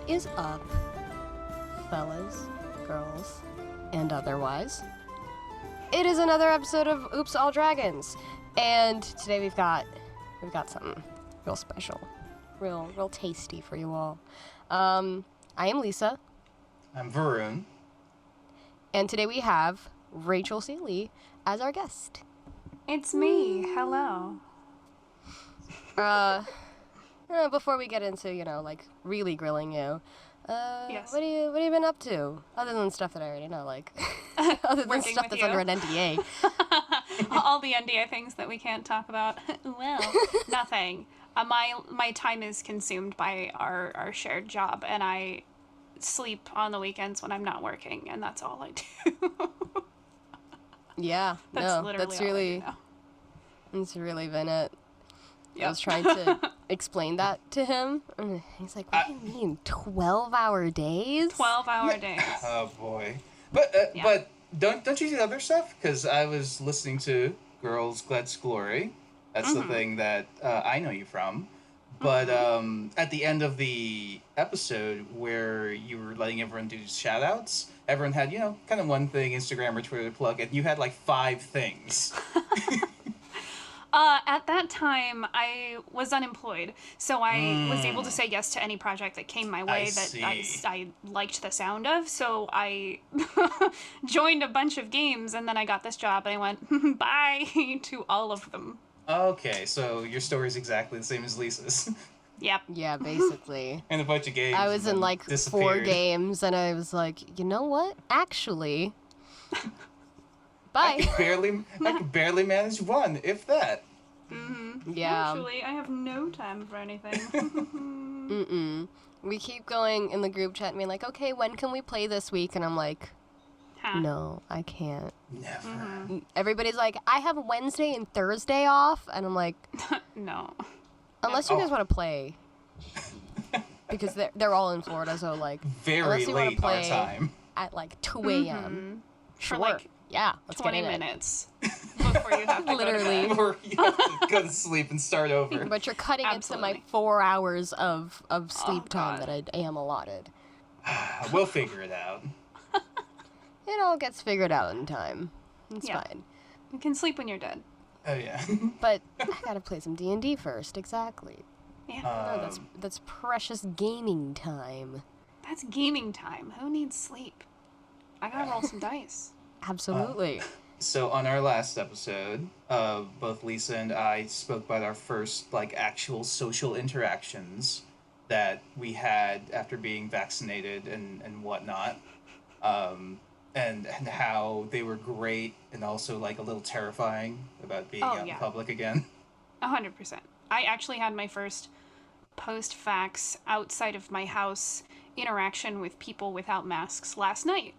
is up, fellas, girls, and otherwise? It is another episode of Oops All Dragons, and today we've got something real special, real tasty for you all. I am Lisa. I'm Varun. And today we have Rachel Seeley as our guest. It's me. Hello. Before we get into, really grilling you, Yes. what have you been up to? Other than stuff that I already know, other than Working stuff with that's you. under an NDA. All the NDA things that we can't talk about. Well, nothing. My time is consumed by our shared job, and I sleep on the weekends when I'm not working, and that's all I do. Yeah, That's really all I do now. It's really been it. Yep. I was trying to explain that to him, and he's like, what do you mean, 12-hour days? 12-hour days. Oh boy. But Yeah. but don't you do other stuff? Because I was listening to Girls Glad's Glory. That's the thing that I know you from. But at the end of the episode where you were letting everyone do shout outs, everyone had, kind of one thing, Instagram or Twitter to plug, and you had like 5 things. At that time, I was unemployed, so I was able to say yes to any project that came my way I liked the sound of. So I joined a bunch of games, and then I got this job, and I went bye to all of them. Okay, so your story's exactly the same as Lisa's. Yep. Yeah, basically. And a bunch of games. I was in like 4 disappeared. games, and I was like, you know what? Actually, bye. I could barely manage one, if that. Yeah. Actually, I have no time for anything. We keep going in the group chat and being like, okay, when can we play this week? And I'm like, Huh. no, I can't. Never. Everybody's like, I have Wednesday and Thursday off. And I'm like, No. unless you guys want to play. Because they're all in Florida, so like, Very unless you want to late our play time. at like 2 a.m. For Sure. like Yeah, let's 20 get in minutes before you have to Literally. go to bed. Or you have to go to sleep and start over. But you're cutting into my Absolutely. 4 hours of sleep time God. that I am allotted. We'll figure it out. It all gets figured out in time. It's Yeah. fine. You can sleep when you're dead. Oh, yeah. But I gotta play some D&D first, exactly. Yeah. No, that's precious gaming time. That's gaming time. Who needs sleep? I gotta roll some dice. Absolutely. So on our last episode, both Lisa and I spoke about our first actual social interactions that we had after being vaccinated and whatnot, and how they were great and also a little terrifying about being out in public again. 100%. I actually had my first post-vax outside of my house interaction with people without masks last night.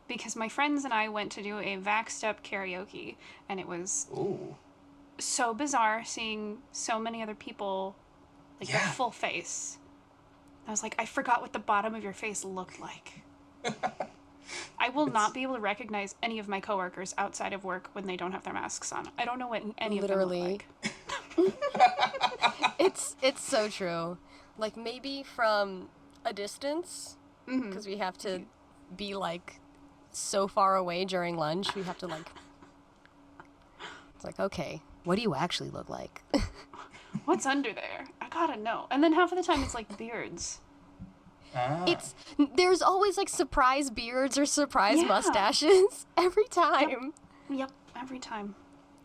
Because my friends and I went to do a vaxxed up karaoke, and it was Ooh. so bizarre seeing so many other people with full face. I was like, I forgot what the bottom of your face looked like. I will not be able to recognize any of my coworkers outside of work when they don't have their masks on. I don't know what any of them look like. It's so true. Like, maybe from a distance, because we have to be, so far away during lunch, we have to, it's like, okay, what do you actually look like? What's under there? I gotta know. And then half of the time it's beards. Ah. There's always, surprise beards or surprise Yeah. mustaches every time. Yep, every time.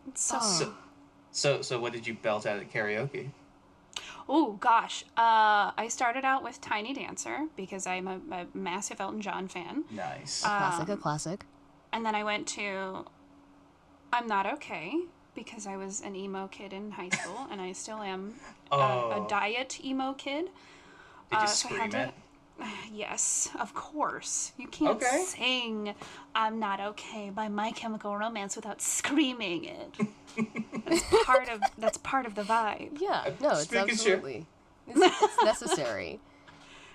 It's so... So what did you belt out at karaoke? Oh, gosh. I started out with Tiny Dancer because I'm a massive Elton John fan. Nice. A classic. And then I went to I'm Not Okay because I was an emo kid in high school, and I still am a diet emo kid. Did you So I scream had it? Yes, of course. You can't Okay. sing I'm Not Okay by My Chemical Romance without screaming it. That's part of the vibe. Yeah, no, it's Speaking absolutely. It's necessary.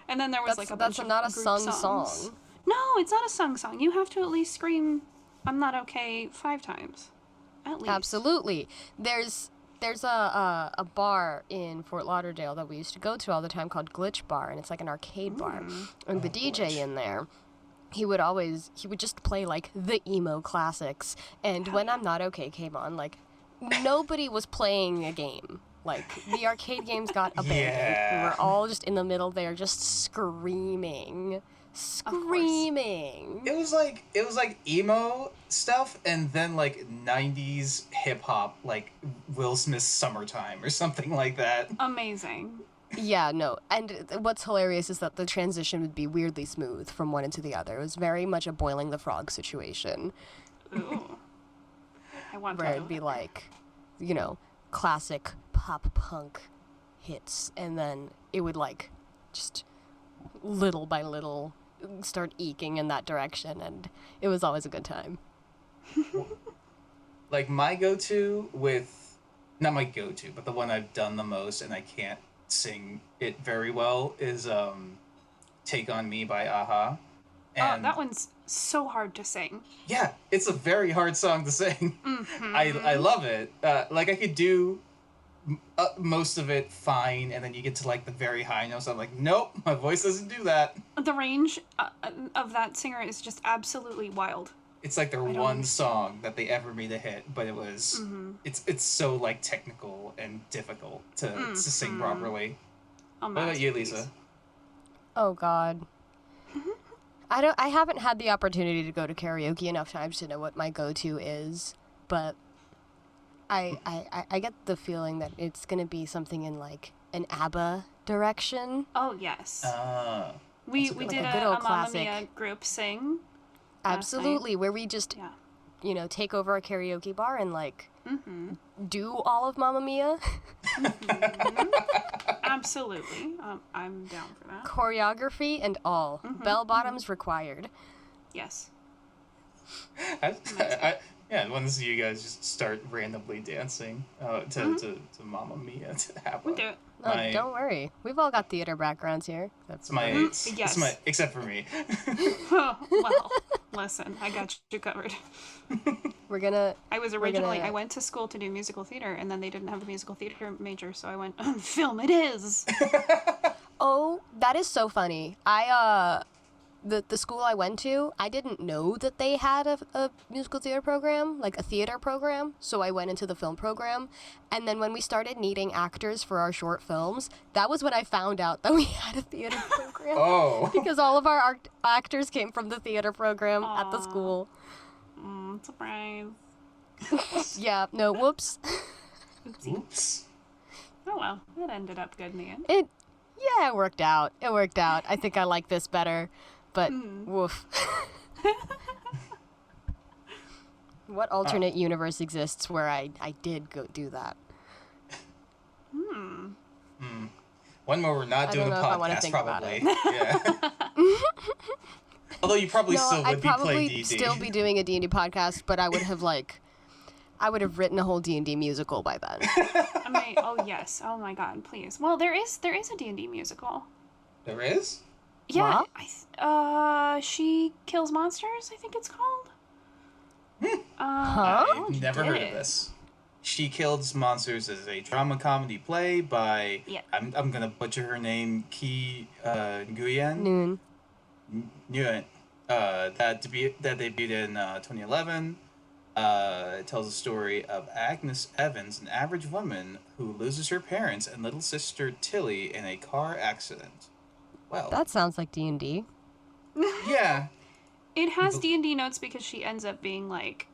And then there was That's a bunch of not a group sung songs. song. No, it's not a sung song. You have to at least scream I'm Not Okay 5 times. At least. Absolutely. There's there's a bar in Fort Lauderdale that we used to go to all the time called Glitch Bar, and it's like an arcade bar. And the DJ Glitch. in there, he would just play like the emo classics. And when I'm Not Okay came on, like nobody was playing a game. Like the arcade games got abandoned. Yeah. We were all just in the middle there, just screaming. It was like emo stuff, and then like 90s hip hop, like Will Smith's Summertime or something like that. Amazing. Yeah, no. And what's hilarious is that the transition would be weirdly smooth from one into the other. It was very much a Boiling the Frog situation. Ooh. I want where that. it'd be like, classic pop punk hits, and then it would like just little by little start eking in that direction, and it was always a good time. Like my go-to not my go-to, but the one I've done the most and I can't sing it very well is Take On Me by Aha. Oh, that one's so hard to sing. Yeah, it's a very hard song to sing. Mm-hmm. I love it. Like I could do most of it fine, and then you get to like the very high notes. I'm like, nope, my voice doesn't do that. The range of that singer is just absolutely wild. It's like their one song that they ever made a hit, but it was it's so like technical and difficult to sing properly. What about you, Lisa? Oh God. I haven't had the opportunity to go to karaoke enough times to know what my go-to is, but I get the feeling that it's gonna be something in like an ABBA direction. Oh yes. We like did a good old a Mamma classic. Mia group sing. Absolutely, where we just take over a karaoke bar and like do all of Mamma Mia. Absolutely. I'm down for that. Choreography and all. Bell bottoms required. Yes. I want to see you guys just start randomly dancing to Mamma Mia to ABBA. We do it. Don't worry. We've all got theater backgrounds here. It's Yes. except for me. Well, listen, I got you covered. I went to school to do musical theater, and then they didn't have a musical theater major, so I went, film it is. Oh, that is so funny. The school I went to, I didn't know that they had a musical theater program, like a theater program, so I went into the film program, and then when we started needing actors for our short films, that was when I found out that we had a theater program. Oh. Because all of our actors came from the theater program at the school. Surprise. Yeah, no, whoops. Oops. Oh well, it ended up good in the end. It worked out. I think I like this better. But, woof. What alternate universe exists where I did go do that? One more we're not doing a podcast, probably. Yeah. Although you probably still would I'd be playing probably D&D. still be doing a D&D podcast, but I would have written a whole D&D musical by then. Oh yes. Oh my God, please. Well, there is a D&D musical. There is? Yeah. What? She Kills Monsters, I think it's called. I've never heard of this. She Kills Monsters is a drama comedy play by I'm gonna butcher her name, Ki Nguyen. Nguyen. That debuted in 2011. It tells the story of Agnes Evans, an average woman who loses her parents and little sister Tilly in a car accident. Well, That sounds like D&D. yeah. It has D&D notes because she ends up being like,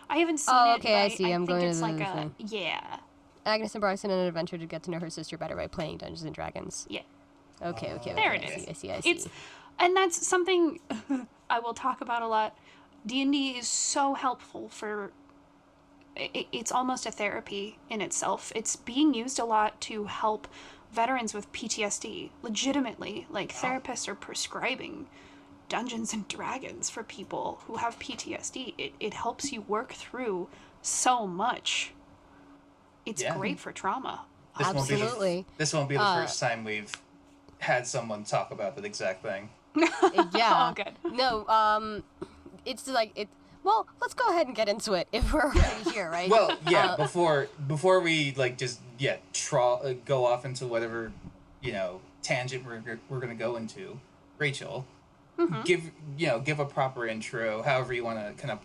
I haven't seen it. Oh, okay, I but see. I'm think going it's to like the a thing. yeah. Agnes embarks on an adventure to get to know her sister better by playing Dungeons and Dragons. Yeah. Okay. There okay, it is. I see. And that's something I will talk about a lot. D&D is so helpful for. It's almost a therapy in itself. It's being used a lot to help veterans with PTSD. Legitimately, like therapists are prescribing Dungeons and Dragons for people who have PTSD. It helps you work through so much. It's great for trauma. Absolutely. This won't be the first time we've had someone talk about that exact thing. Yeah. Oh, good. No, it's like Well, let's go ahead and get into it if we're already here, right? Well, yeah. Before we like just go off into whatever tangent we're gonna go into, Rachel, give a proper intro, however you want to kind of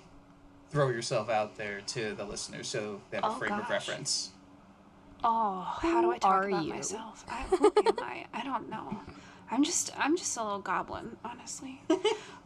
throw yourself out there to the listeners so they have a frame of reference. Oh, how do I talk about you? myself? Who am I? I don't know. I'm just a little goblin, honestly.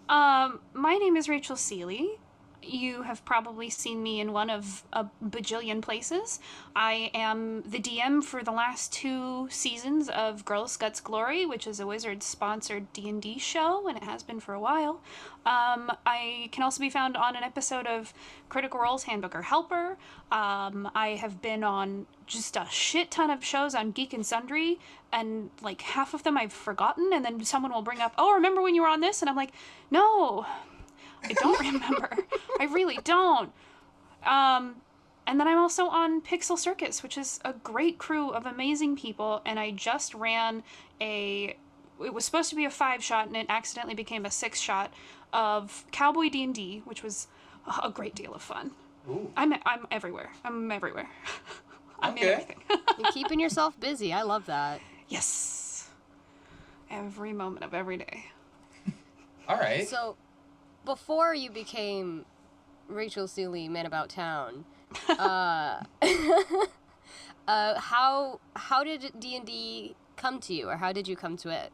My name is Rachel Seeley. You have probably seen me in one of a bajillion places. I am the DM for the last 2 seasons of Girls Guts Glory, which is a Wizards-sponsored D&D show, and it has been for a while. I can also be found on an episode of Critical Role's Handbook or Helper. I have been on just a shit ton of shows on Geek and Sundry, and like half of them I've forgotten, and then someone will bring up, oh, remember when you were on this? And I'm like, no, I don't remember. I really don't. And then I'm also on Pixel Circus, which is a great crew of amazing people, and I just ran it was supposed to be a 5-shot, and it accidentally became a 6-shot of Cowboy D&D, which was a great deal of fun. Ooh. I'm everywhere. I'm everywhere. I'm in everything. You're keeping yourself busy. I love that. Yes. Every moment of every day. All right. So, before you became Rachel Seeley, Man About Town, how did D&D come to you, or how did you come to it?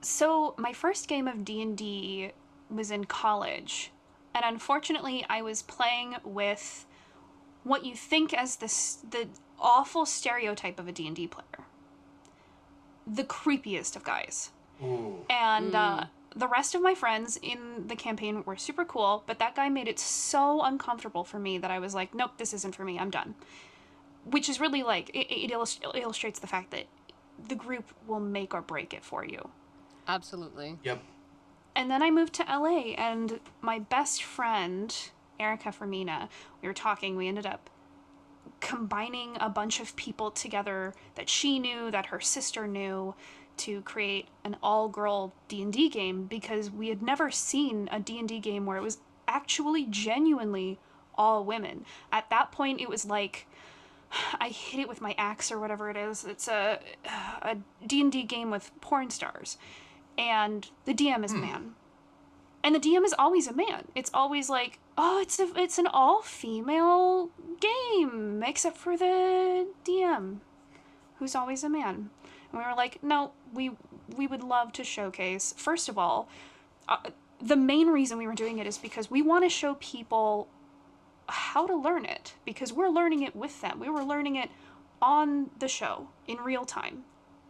So my first game of D&D was in college, and unfortunately I was playing with what you think as the awful stereotype of a D&D player. The creepiest of guys. Ooh. And the rest of my friends in the campaign were super cool, but that guy made it so uncomfortable for me that I was like, nope, this isn't for me, I'm done. Which is really like, it illustrates the fact that the group will make or break it for you. Absolutely. Yep. And then I moved to LA, and my best friend, Erica Fermina, we were talking, we ended up combining a bunch of people together that she knew, that her sister knew, to create an all-girl D&D game, because we had never seen a D&D game where it was actually genuinely all women. At that point, it was like, I hit it with my axe or whatever it is. It's a D&D game with porn stars. And the DM is a man. And the DM is always a man. It's always like, oh, it's an all-female game, except for the DM, who's always a man. And we were like, no, we would love to showcase. First of all, the main reason we were doing it is because we want to show people how to learn it, because we're learning it with them. We were learning it on the show in real time,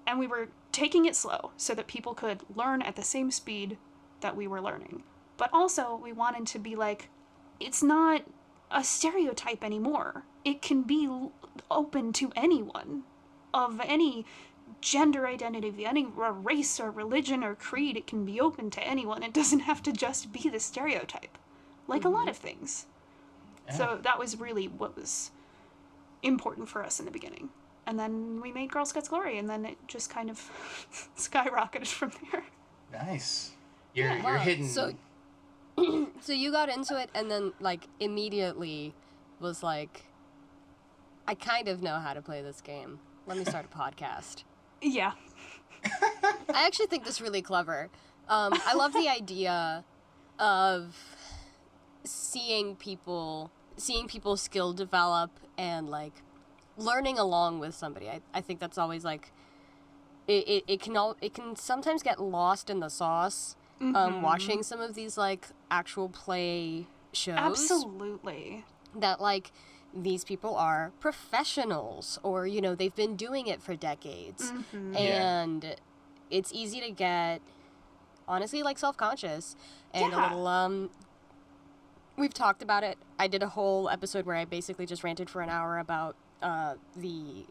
and we were taking it slow so that people could learn at the same speed that we were learning. But also, we wanted to be like, it's not a stereotype anymore. It can be open to anyone of any gender identity, any race or religion or creed. It can be open to anyone. It doesn't have to just be the stereotype, like a lot of things. Yeah. So that was really what was important for us in the beginning. And then we made Girl Scouts Glory, and then it just kind of skyrocketed from there. Nice. You're hitting... So you got into it, and then, like, immediately was like, I kind of know how to play this game. Let me start a podcast. Yeah. I actually think this is really clever. I love the idea of seeing people's skill develop and, like, learning along with somebody. I think that's always, like, it can sometimes get lost in the sauce. Watching some of these, like, actual play shows. Absolutely. That, like, these people are professionals, or, you know, they've been doing it for decades. And it's easy to get, honestly, like, self-conscious. And a little, we've talked about it. I did a whole episode where I basically just ranted for an hour about the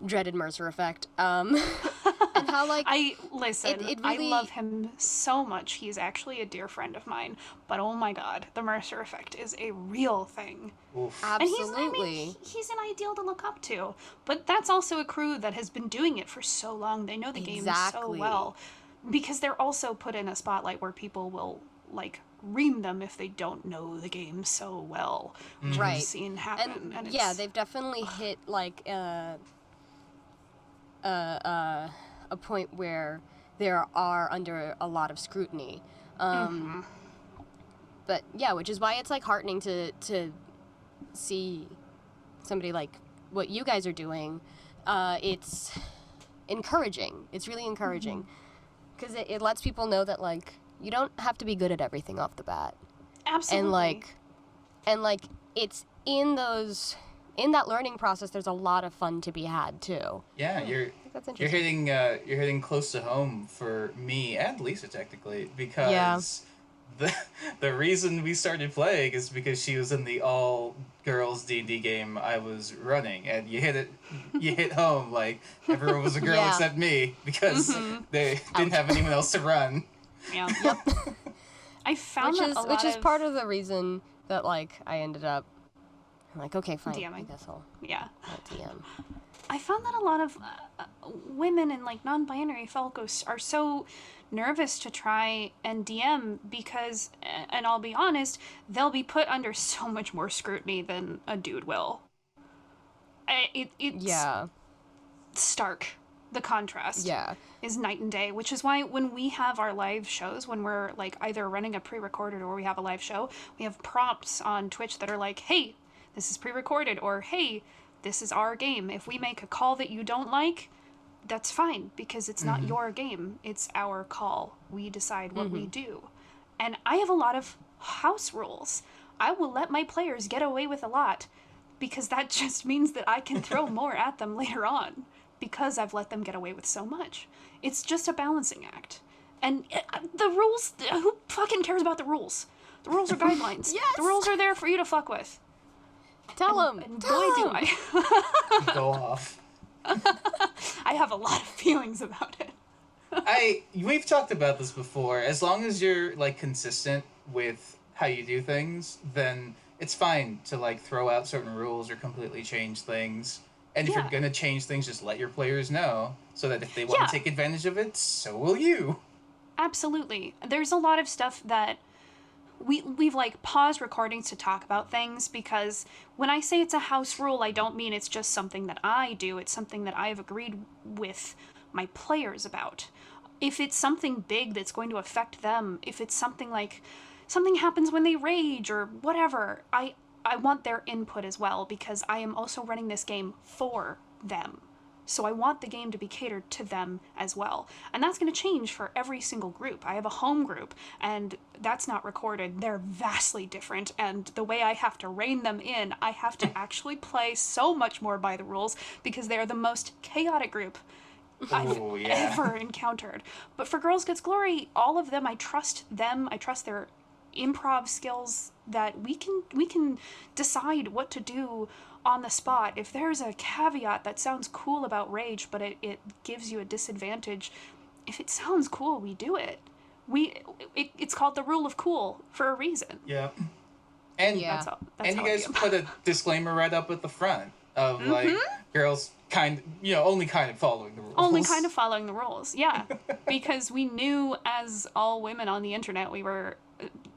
dreaded Mercer effect. And how, like, it really, I love him so much. He's actually a dear friend of mine. But oh my god, the Mercer effect is a real thing. Oof. Absolutely. And he's an ideal to look up to. But that's also a crew that has been doing it for so long. They know the game so well. Because they're also put in a spotlight where people will like ream them if they don't know the game so well, which Right. we've seen happen. And yeah, it's, they've definitely hit like a point where they are under a lot of scrutiny. But yeah, which is why it's like heartening to see somebody like what you guys are doing. It's encouraging. It's really encouraging because it lets people know that like you don't have to be good at everything off the bat. absolutely. And like it's in that learning process. There's a lot of fun to be had too. Yeah, That's you're interesting. you're hitting close to home for me and Lisa technically, because the reason we started playing is because she was in the all girls D&D game I was running, and you hit home. Like everyone was a girl Yeah. except me, because they didn't have anyone else to run. Yeah. I found Which is part of the reason that like I ended up I'm like, okay, fine. DMing. I guess I'll DM. I found that a lot of women and like non-binary folk are so nervous to try and DM because, and I'll be honest, they'll be put under so much more scrutiny than a dude will. It's stark. The contrast is night and day, which is why when we have our live shows, when we're like either running a pre-recorded or we have a live show, we have prompts on Twitch that are like, hey, this is pre-recorded, or hey, this is our game. If we make a call that you don't like, that's fine, because it's not your game. It's our call. We decide what we do. And I have a lot of house rules. I will let my players get away with a lot, because that just means that I can throw more at them later on, because I've let them get away with so much. It's just a balancing act. And the rules, who fucking cares about the rules? The rules are guidelines. Yes! The rules are there for you to fuck with. Tell them. And boy, do I. Go off. I have a lot of feelings about it. We've talked about this before. As long as you're like consistent with how you do things, then it's fine to like throw out certain rules or completely change things. And if you're gonna change things, just let your players know, so that if they want to take advantage of it, so will you. Absolutely. There's a lot of stuff that we've like paused recordings to talk about things, because when I say it's a house rule, I don't mean it's just something that I do. It's something that I have agreed with my players about. If it's something big that's going to affect them, if it's something like something happens when they rage or whatever, I want their input as well, because I am also running this game for them. So I want the game to be catered to them as well. And that's going to change for every single group. I have a home group, and that's not recorded. They're vastly different. And the way I have to rein them in, I have to actually play so much more by the rules, because they're the most chaotic group I've ever encountered. But for Girls Gets Glory, all of them, I trust them. I trust their improv skills, that we can decide what to do on the spot. If there's a caveat that sounds cool about rage, but it gives you a disadvantage, if it sounds cool, we do it. It's called the rule of cool for a reason. Yeah. And That's and how you guys put a disclaimer right up at the front of like girls only kind of following the rules. Only kind of following the rules, yeah. Because we knew, as all women on the internet,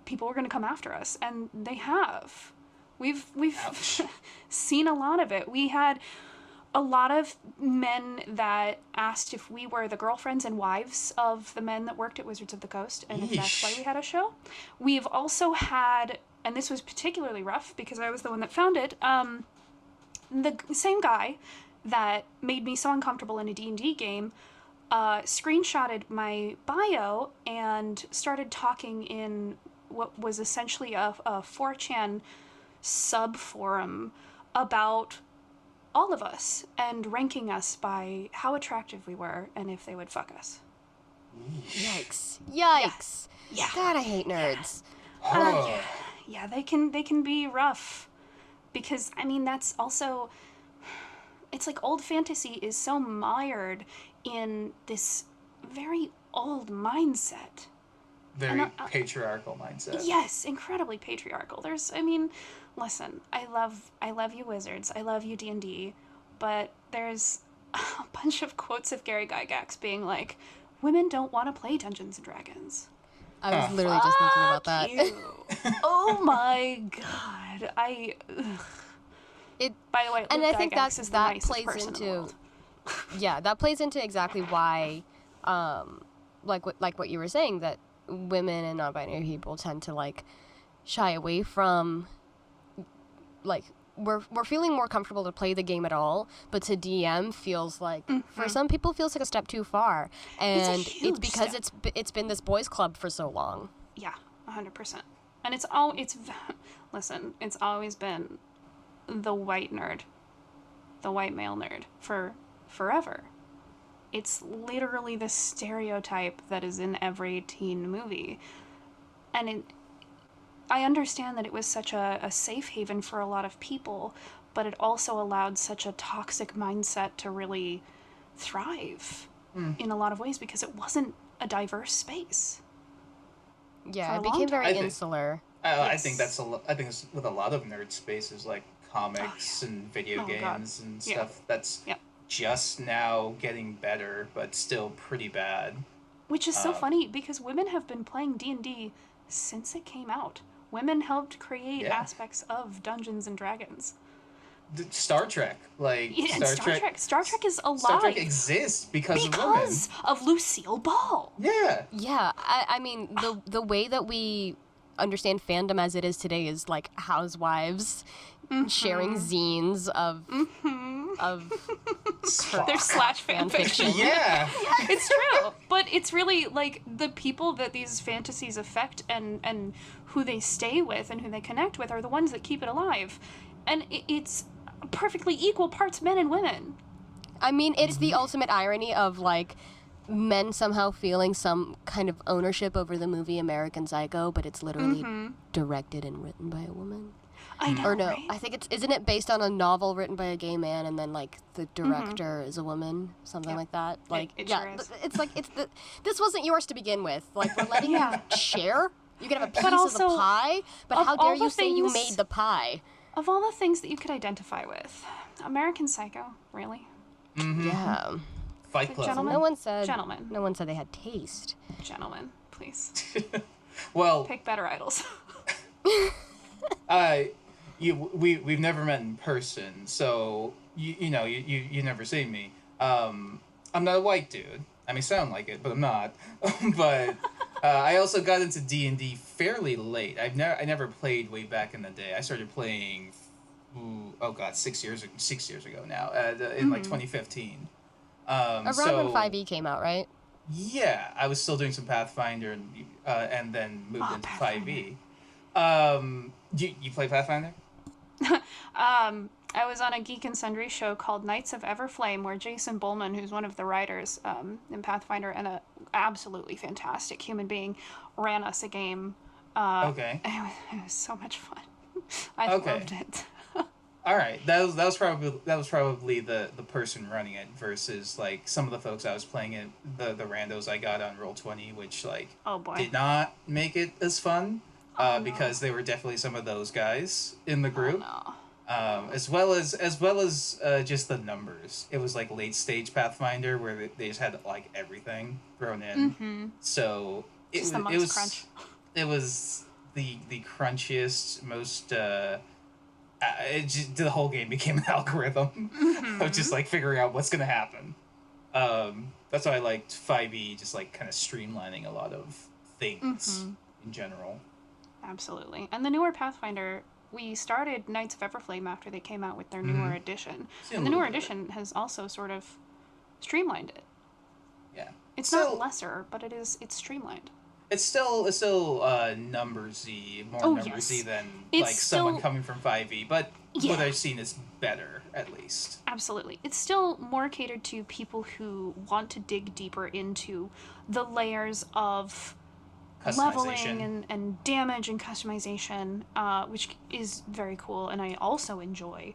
people were going to come after us, and they have. We've seen a lot of it. We had a lot of men that asked if we were the girlfriends and wives of the men that worked at Wizards of the Coast, and if that's why we had a show. We've also had, and this was particularly rough because I was the one that found it, the same guy that made me so uncomfortable in a D&D game screenshotted my bio and started talking in what was essentially a 4chan sub-forum about all of us and ranking us by how attractive we were and if they would fuck us. Yikes. Yeah. God, I hate nerds. Yeah, they can be rough, because I mean that's also, it's like old fantasy is so mired in this very old mindset. Very patriarchal mindset. Yes, incredibly patriarchal. Listen, I love you Wizards, I love you D&D, but there's a bunch of quotes of Gary Gygax being like, women don't want to play Dungeons and Dragons. I was literally just thinking about that. You. Oh my god. By the way, And Luke I think Gygax is the that nicest plays person in the into, world. yeah, that plays into exactly why, like what you were saying, that women and non-binary people tend to like shy away from, like, we're feeling more comfortable to play the game at all, but to DM feels like, for some people, feels like a step too far, and it's because it's been this boys' club for so long. Yeah, 100%. And listen, it's always been the white nerd, the white male nerd for forever. It's literally the stereotype that is in every teen movie. And I understand that it was such a safe haven for a lot of people, but it also allowed such a toxic mindset to really thrive in a lot of ways because it wasn't a diverse space. Yeah, it became very insular. I think that's I think it's with a lot of nerd spaces like comics and video games and stuff. That's just now getting better, but still pretty bad. Which is so funny because women have been playing D&D since it came out. Women helped create aspects of Dungeons and Dragons. Star Trek, Star Trek is alive. Star Trek exists because of women. Because of Lucille Ball. Yeah. Yeah, I mean, the way that we understand fandom as it is today is like housewives sharing zines of their slash fanfiction. Yeah. It's true. But it's really like the people that these fantasies affect and who they stay with and who they connect with are the ones that keep it alive. And it's perfectly equal parts men and women. I mean, it's the ultimate irony of like men somehow feeling some kind of ownership over the movie American Psycho, but it's literally directed and written by a woman. I know, or no, right? I think isn't it based on a novel written by a gay man and then like the director is a woman, something like that. Like it yeah, sure is. it's like this wasn't yours to begin with. Like we're letting you share. You can have a piece But of also, the pie, but how of dare all you the say you things- made the pie? Of all the things that you could identify with, American Psycho, really? Yeah. Fight Club. Gentlemen? No one said. Gentlemen. No one said they had taste. Gentlemen, please. Well, Pick better idols. we've never met in person, so you never seen me. I'm not a white dude. I may sound like it, but I'm not. But I also got into D&D fairly late. I never played way back in the day. I started playing, 6 years ago now. In like 2015. Around when 5e came out, right? Yeah, I was still doing some Pathfinder and then moved into Pathfinder. 5e. You play Pathfinder? I was on a Geek and Sundry show called Knights of Everflame, where Jason Bowman, who's one of the writers in Pathfinder and an absolutely fantastic human being, ran us a game. Okay. It was so much fun. I loved it. All right, that was probably the person running it versus like some of the folks I was playing it, the randos I got on Roll20, which like did not make it as fun because they were definitely some of those guys in the group. As well as just the numbers. It was like late stage Pathfinder where they just had like everything thrown in. So it was crunch. It was the crunchiest, most the whole game became an algorithm of just like figuring out what's gonna happen. That's why I liked 5e, just like kind of streamlining a lot of things in general. Absolutely. And the newer Pathfinder, we started Knights of Everflame after they came out with their newer edition. And the newer edition has also sort of streamlined it. Yeah. It's not lesser, but it's streamlined. It's still numbersy, more numbersy than it's like someone coming from 5e, but what I've seen is better, at least. Absolutely. It's still more catered to people who want to dig deeper into the layers of leveling and damage and customization, which is very cool, and I also enjoy.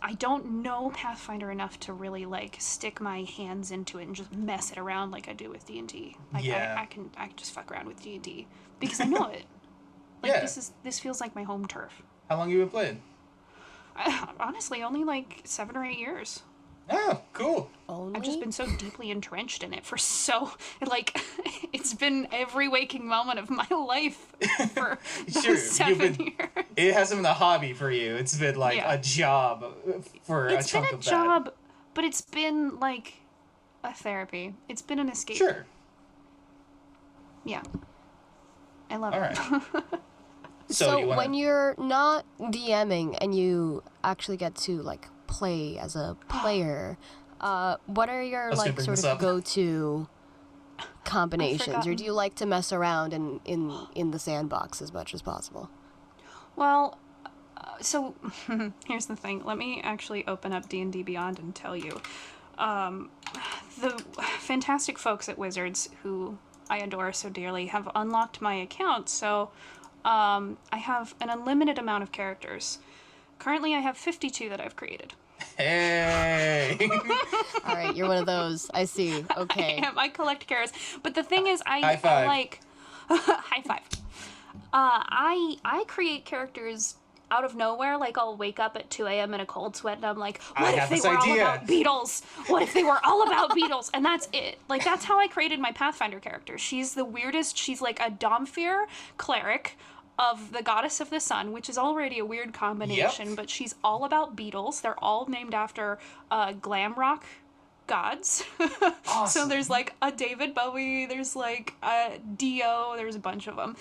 I don't know Pathfinder enough to really like stick my hands into it and just mess it around like I do with D&D. Like I can just fuck around with D&D because I know it. Like this feels like my home turf. How long have you been playing? Honestly, only like 7 or 8 years. Oh, cool. Only? I've just been so deeply entrenched in it for so, like, it's been every waking moment of my life for those Sure, 7 years. It hasn't been a hobby for you. It's been like Yeah. a job for a It's been chunk a of job, but it's been, like, a therapy. It's been an escape. Sure. Yeah. I love All it. right. So you wanna... when you're not DMing and you actually get to like play as a player, what are your was gonna like bring sort this of up. go-to combinations, or forgotten. do you like to mess around in the sandbox as much as possible? Well, so here's the thing. Let me actually open up D&D Beyond and tell you. The fantastic folks at Wizards, who I adore so dearly, have unlocked my account, so I have an unlimited amount of characters. Currently, I have 52 that I've created. Hey. All right, you're one of those. I see. Okay. I collect characters, but the thing is, High five. I like high five. I create characters out of nowhere. Like, I'll wake up at 2 a.m. in a cold sweat, and I'm like, what if they were all about Beatles? What if they were all about Beatles? And that's it. Like, that's how I created my Pathfinder character. She's the weirdest. She's like a Domfir cleric of the goddess of the sun, which is already a weird combination, Yep. but she's all about Beatles. They're all named after glam rock gods. Awesome. So there's like a David Bowie, there's like a Dio, there's a bunch of them.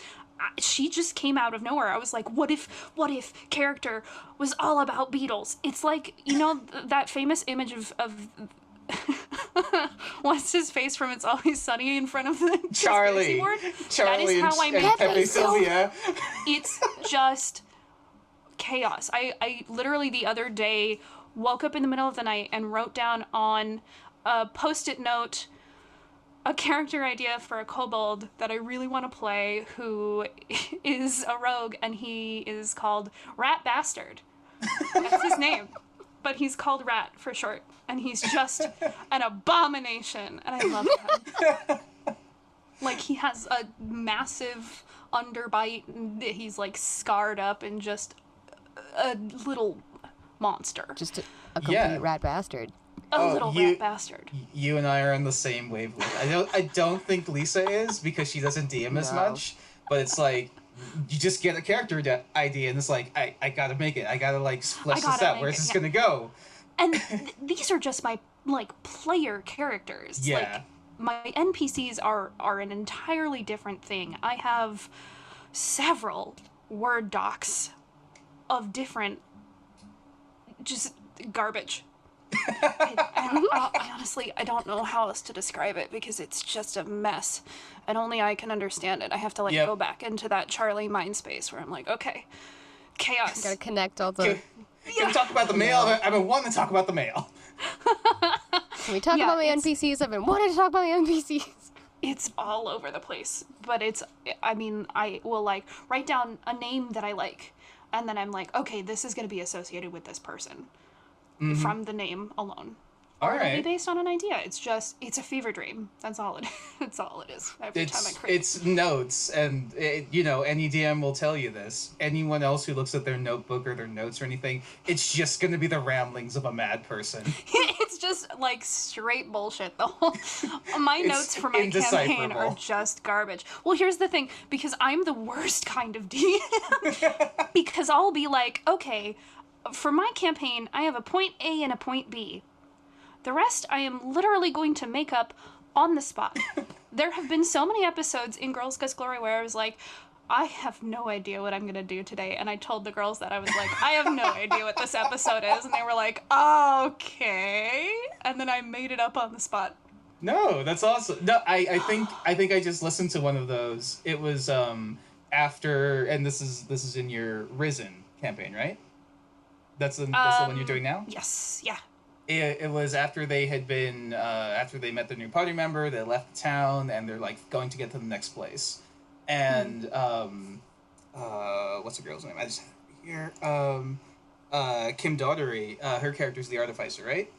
She just came out of nowhere. I was like, what if character was all about Beatles? It's like, you know, that famous image of what's his face from It's Always Sunny in front of the Charlie. board? Charlie That is how I and make Pepe Sylvia. It's just chaos. I literally the other day woke up in the middle of the night and wrote down on a post-it note a character idea for a kobold that I really want to play, who is a rogue, and he is called Rat Bastard. That's his name. But he's called Rat for short, and he's just an abomination, and I love him. Like, he has a massive underbite, and he's like scarred up and just a little monster. Just a complete rat bastard. A little rat bastard. You and I are on the same wavelength. I don't think Lisa is, because she doesn't DM as much, but it's like you just get a character idea and it's like I gotta make it. I gotta like flesh this out. Where's this gonna go? And these are just my like player characters. Yeah. Like, my NPCs are an entirely different thing. I have several Word docs of different just garbage. I honestly, I don't know how else to describe it, because it's just a mess, and only I can understand it. I have to like go back into that Charlie mind space where I'm like, okay, chaos. Gotta connect all the... Can we talk about the mail? I've been wanting to talk about the mail. Can we talk about my NPCs? I've been wanting to talk about my NPCs. It's all over the place, but I mean, I will like write down a name that I like, and then I'm like, okay, this is going to be associated with this person from the name alone. Or it'll be based on an idea. It's a fever dream. That's all it is. That's all it is. Every time I create. It's notes, and any DM will tell you this. Anyone else who looks at their notebook or their notes or anything, it's just going to be the ramblings of a mad person. It's just like straight bullshit. The whole my notes for my campaign are just garbage. Well, here's the thing, because I'm the worst kind of DM. Because I'll be like, okay, for my campaign, I have a point A and a point B. The rest I am literally going to make up on the spot. There have been so many episodes in Girls Guess Glory where I was like, I have no idea what I'm going to do today. And I told the girls that I was like, I have no idea what this episode is. And they were like, okay. And then I made it up on the spot. No, that's awesome. No, I think I just listened to one of those. It was after, and this is in your Risen campaign, right? That's the one you're doing now? Yes, yeah. It was after they had been after they met their new party member, they left the town, and they're like going to get to the next place. And what's the girl's name? I just have it here. Kim Daughtery, her character's the artificer, right?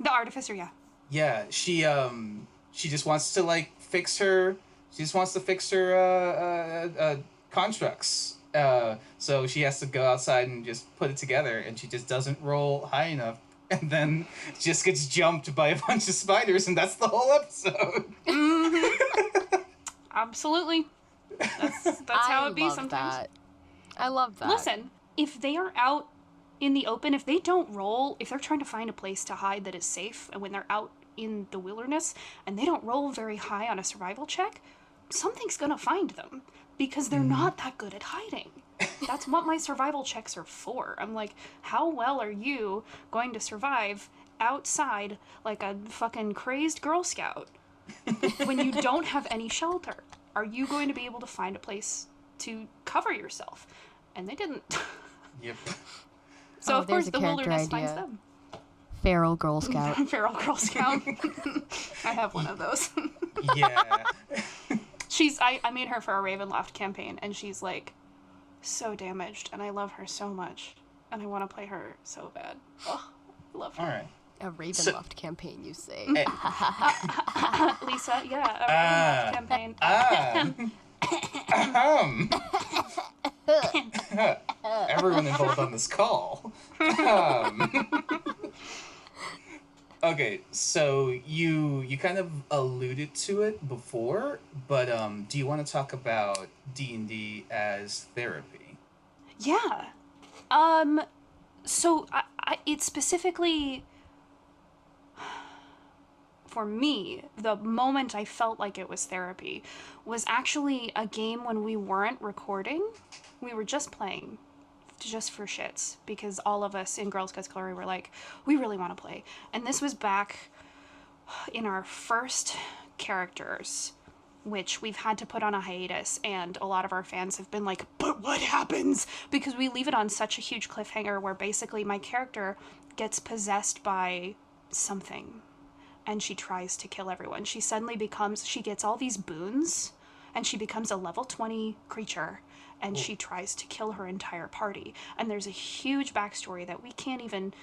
The artificer, yeah. Yeah, she just wants to like fix her. She just wants to fix her constructs. So she has to go outside and just put it together, and she just doesn't roll high enough and then just gets jumped by a bunch of spiders, and that's the whole episode. Absolutely. That's how it be sometimes. I love that. Listen, if they are out in the open, if they don't roll, if they're trying to find a place to hide that is safe, and when they're out in the wilderness and they don't roll very high on a survival check, something's gonna find them because they're not that good at hiding. That's what my survival checks are for. I'm like, how well are you going to survive outside like a fucking crazed Girl Scout when you don't have any shelter? Are you going to be able to find a place to cover yourself? And they didn't. Yep. So of course the wilderness finds them. Feral Girl Scout. Feral Girl Scout. I have one of those. Yeah. I made her for a Ravenloft campaign, and she's like so damaged, and I love her so much, and I want to play her so bad. Oh, I love her. All right. A Ravenloft campaign, you say? Lisa, yeah, a Ravenloft campaign. Everyone involved on this call. Okay, so you kind of alluded to it before, but do you want to talk about D&D as therapy? Yeah. So it's specifically for me, the moment I felt like it was therapy was actually a game when we weren't recording. We were just playing, just for shits, because all of us in Girl Scouts Glory were like, we really want to play. And this was back in our first characters, which we've had to put on a hiatus, and a lot of our fans have been like, but what happens? Because we leave it on such a huge cliffhanger where basically my character gets possessed by something, and she tries to kill everyone. She gets all these boons, and she becomes a level 20 creature, and she tries to kill her entire party. And there's a huge backstory that we can't even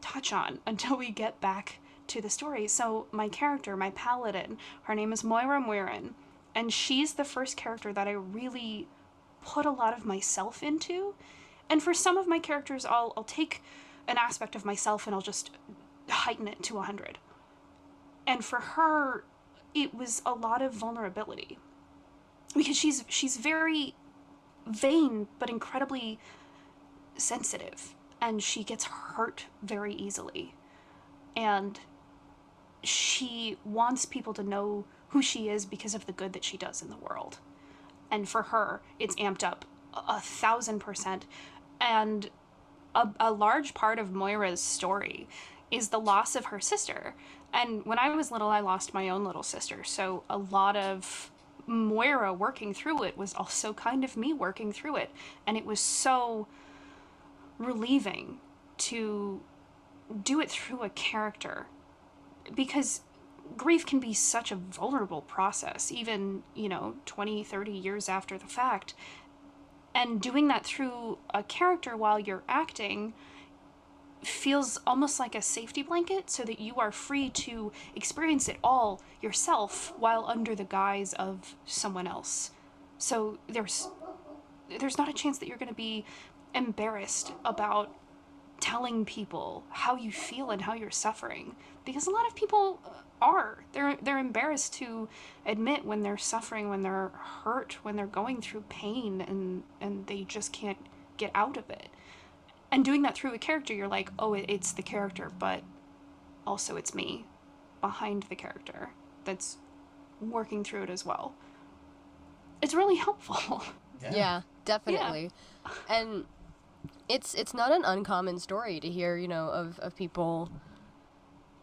touch on until we get back to the story. So my character, my paladin, her name is Moira Muirin, and she's the first character that I really put a lot of myself into. And for some of my characters, I'll take an aspect of myself and I'll just heighten it to 100. And for her, it was a lot of vulnerability, because she's very vain but incredibly sensitive, and she gets hurt very easily, and she wants people to know who she is because of the good that she does in the world. And for her, it's amped up 1,000%. And a large part of Moira's story is the loss of her sister. And when I was little, I lost my own little sister. So a lot of Moira working through it was also kind of me working through it. And it was so relieving to do it through a character, because grief can be such a vulnerable process, even, 20, 30 years after the fact. And doing that through a character while you're acting feels almost like a safety blanket, so that you are free to experience it all yourself while under the guise of someone else. So there's not a chance that you're going to be embarrassed about telling people how you feel and how you're suffering, because a lot of people are. They're embarrassed to admit when they're suffering, when they're hurt, when they're going through pain, and they just can't get out of it. And doing that through a character, you're like, oh, it's the character, but also it's me behind the character that's working through it as well. It's really helpful. Yeah, definitely. Yeah. And it's not an uncommon story to hear, of people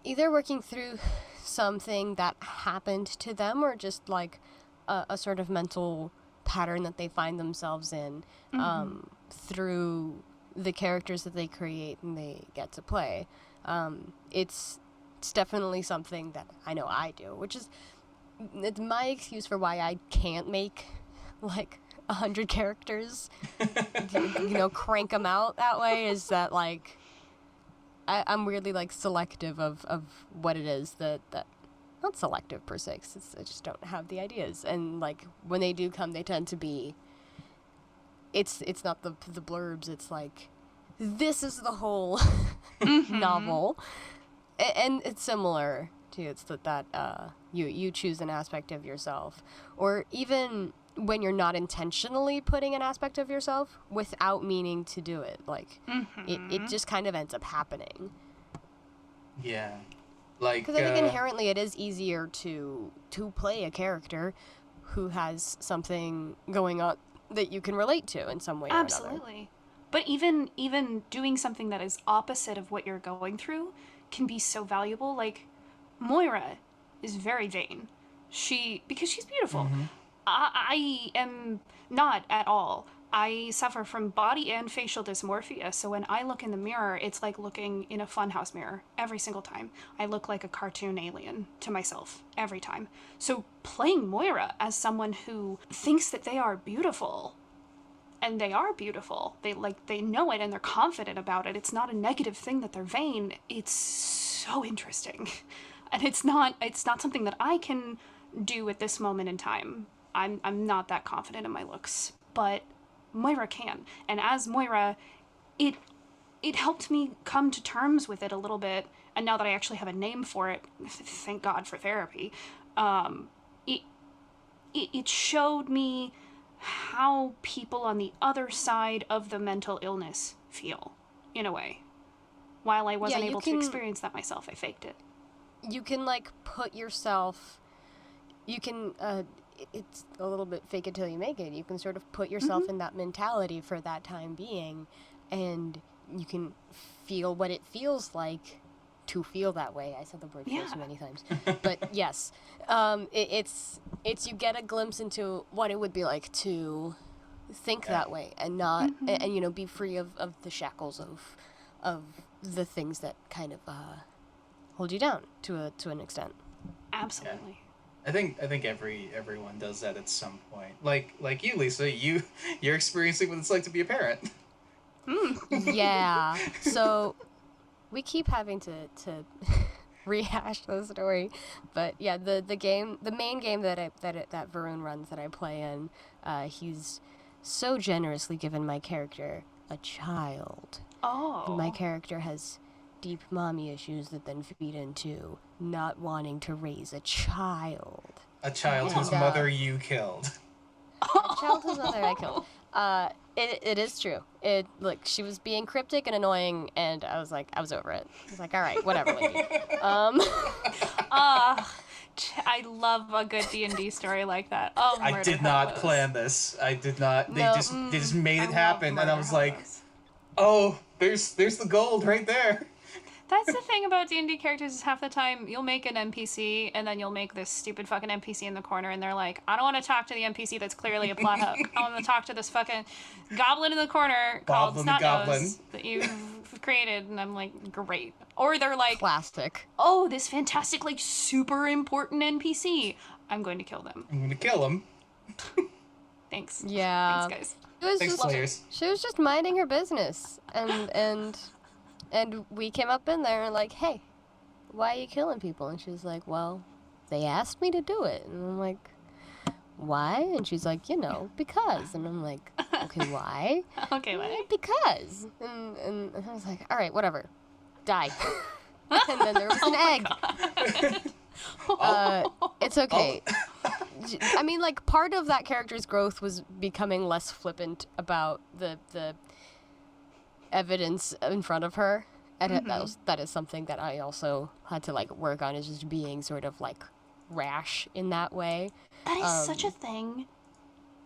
either working through something that happened to them, or just like a sort of mental pattern that they find themselves in through the characters that they create and they get to play. It's definitely something that I know I do, which is it's my excuse for why I can't make like 100 characters, crank them out that way, is that like I'm weirdly like selective of what it is that not selective per se, 'cause I just don't have the ideas, and like when they do come, they tend to be it's not the blurbs, it's like, this is the whole novel. And it's similar to it's that you choose an aspect of yourself, or even when you're not intentionally putting an aspect of yourself without meaning to do it. Like, it just kind of ends up happening. Yeah. Like, because I think inherently it is easier to play a character who has something going on that you can relate to in some way or another. Absolutely. But even doing something that is opposite of what you're going through can be so valuable. Like, Moira is very vain. Because she's beautiful. I am not at all. I suffer from body and facial dysmorphia, so when I look in the mirror, it's like looking in a funhouse mirror every single time. I look like a cartoon alien to myself every time. So playing Moira as someone who thinks that they are beautiful, and they are beautiful, they know it and they're confident about it. It's not a negative thing that they're vain. It's so interesting. And it's not something that I can do at this moment in time. I'm not that confident in my looks, but Moira can. And as Moira, it helped me come to terms with it a little bit. And now that I actually have a name for it, thank God for therapy, it showed me how people on the other side of the mental illness feel, in a way. While I wasn't able to experience that myself, I faked it. You can, like, put yourself... You can... it's a little bit fake it till you make it. You can sort of put yourself in that mentality for that time being, and you can feel what it feels like to feel that way. I said the word feel so many times. But yes, it's you get a glimpse into what it would be like to think that way and not, and you know, be free of the shackles of the things that kind of hold you down to an extent. Absolutely. Yeah. I think everyone does that at some point. Like you, Lisa, you're experiencing what it's like to be a parent. Yeah. So we keep having to rehash the story, but yeah, the main game that Varun runs that I play in, he's so generously given my character a child. Oh. And my character has deep mommy issues that then feed into not wanting to raise a child. A child whose mother you killed. A child whose mother I killed. It is true. Look, she was being cryptic and annoying, and I was over it. I was like, all right, whatever, lady. I love a good D&D story like that. Oh, I did not plan this. I did not. They just made it happen, and I was like, oh, there's the gold right there. That's the thing about D&D characters is half the time you'll make an NPC and then you'll make this stupid fucking NPC in the corner and they're like, I don't want to talk to the NPC that's clearly a plot hook. I want to talk to this fucking goblin in the corner called Snotnose that you've created. And I'm like, great. Or they're like, plastic. Oh, this fantastic, like, super important NPC. I'm going to kill them. I'm going to kill him. Thanks. Yeah. Thanks, guys. She was just minding her business. And we came up in there and like, hey, why are you killing people? And she was like, well, they asked me to do it. And I'm like, why? And she's like, because. And I'm like, okay, why? Okay, why? Because. And I was like, all right, whatever. Die. And then there was an egg. It's okay. I mean, like, part of that character's growth was becoming less flippant about the evidence in front of her, and that is something that I also had to like work on, is just being sort of like rash in that way. That is such a thing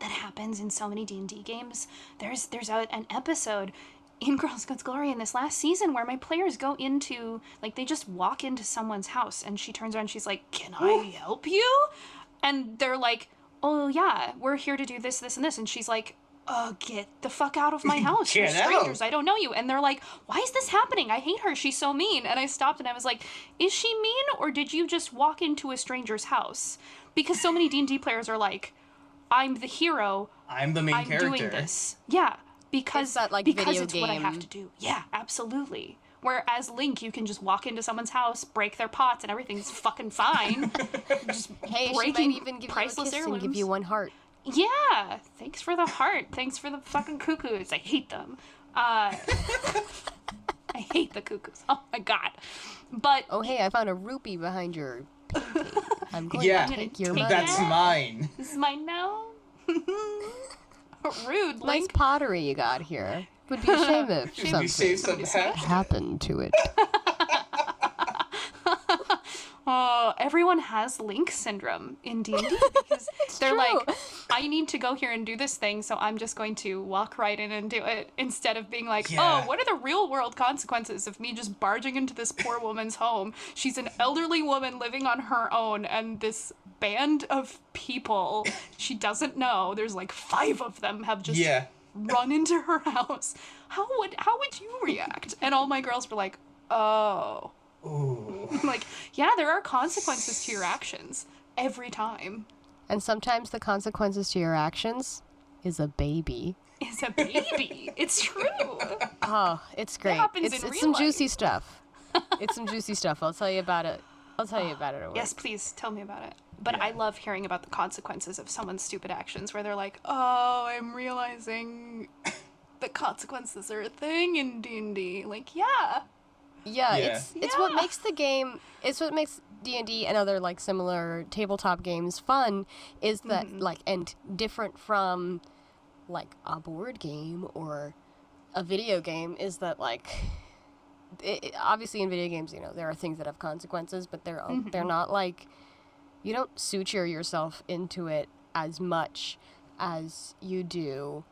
that happens in so many D&D games. There's an episode in Girls Guts Glory in this last season where my players go into, like, they just walk into someone's house and she turns around and she's like, can I help you? And they're like, oh yeah, we're here to do this, this, and this. And she's like, get the fuck out of my house. You're strangers. I don't know you. And they're like, why is this happening? I hate her. She's so mean. And I stopped and I was like, is she mean or did you just walk into a stranger's house? Because so many D&D players are like, I'm the hero. I'm the main character. I'm doing this. Yeah. Because that, like, because video it's game. what I have to do. Yeah, absolutely. Whereas Link, you can just walk into someone's house, break their pots, and everything's fucking fine. Just hey, she might even give priceless you a kiss heirlooms. and give you one heart. Yeah, thanks for the heart. Thanks for the fucking cuckoos. I hate them. I hate the cuckoos. Oh my god. But Oh, hey, I found a rupee behind your painting. I'm going Yeah, to take your take money. that's mine. this is mine now. Rude, Nice Link. pottery you got here. Would be a shame if Should we save some something half? happened to it. Oh, everyone has Link syndrome in D&D because they're true. like, I need to go here and do this thing, so I'm just going to walk right in and do it instead of being like, Yeah. oh, what are the real world consequences of me just barging into this poor woman's home? She's an elderly woman living on her own, and this band of people she doesn't know, there's like 5 of them, have just Yeah. run into her house. How would you react? And all my girls were like, oh. Ooh. Like, yeah, there are consequences to your actions every time. And sometimes the consequences to your actions is a baby. It's a baby. It's true. Oh, it's great. happens It's in real some life. juicy stuff. It's some juicy stuff. I'll tell you about it. At work. Yes, please tell me about it. But I love hearing about the consequences of someone's stupid actions where they're like, oh, I'm realizing the consequences are a thing in D&D. Like, yeah. Yeah, Yeah. it's what makes the game. It's what makes D&D and other like similar tabletop games fun. Is that like and different from like a board game or a video game? Is that like obviously in video games, there are things that have consequences, but they're not like you don't suture yourself into it as much as you do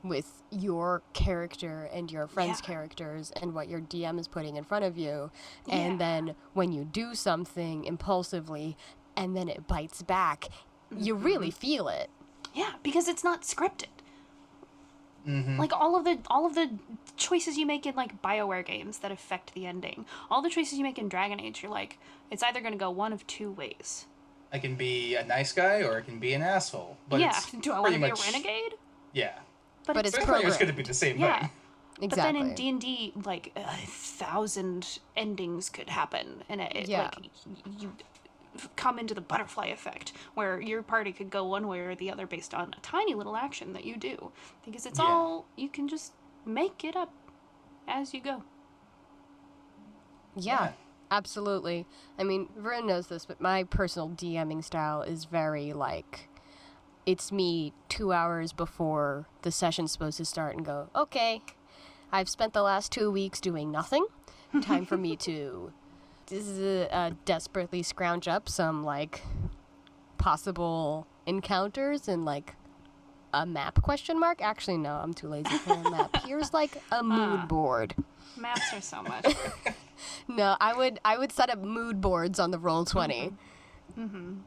with your character and your friends' characters and what your DM is putting in front of you. And then when you do something impulsively and then it bites back, you really feel it. Yeah, because it's not scripted. Like all of the choices you make in like BioWare games that affect the ending, all the choices you make in Dragon Age, you're like, it's either going to go one of 2 ways. I can be a nice guy or I can be an asshole. But yeah, it's do I want to be pretty a renegade? Yeah. But it's Pretty much programmed. going to be the same Yeah. thing. Exactly. But then in D&D, like 1,000 endings could happen, and it like you come into the butterfly effect, where your party could go one way or the other based on a tiny little action that you do, because it's all you can just make it up as you go. Yeah, absolutely. I mean, Vern knows this, but my personal DMing style is very like, it's me 2 hours before the session's supposed to start and go, okay, I've spent the last 2 weeks doing nothing. Time for me to desperately scrounge up some like possible encounters and like a map ? Actually, no, I'm too lazy for a map. Here's like a mood board. Maps are so much. No, I would set up mood boards on the Roll20.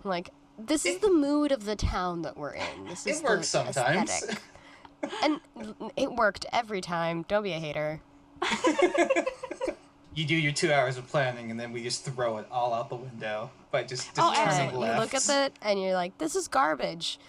Like, this is the mood of the town that we're in. This is It works the sometimes. aesthetic. And it worked every time. Don't be a hater. You do your 2 hours of planning and then we just throw it all out the window by just Oh, turning absolutely. You look at it and you're like, this is garbage.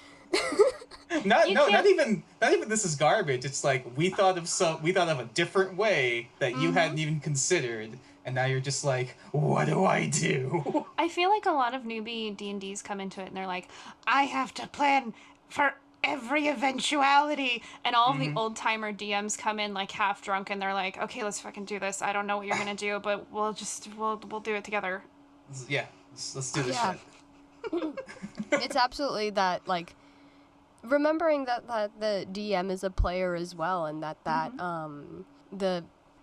Not can't- even this is garbage. It's like we thought of a different way that you hadn't even considered, and now you're just like, what do I do? I feel like a lot of newbie D&Ds come into it and they're like, I have to plan for every eventuality, and all of the old-timer DMs come in like half drunk and they're like, okay, let's fucking do this. I don't know what you're gonna do, but we'll do it together. Yeah, let's do this Yeah. shit. It's absolutely that, like, remembering that the DM is a player as well, and that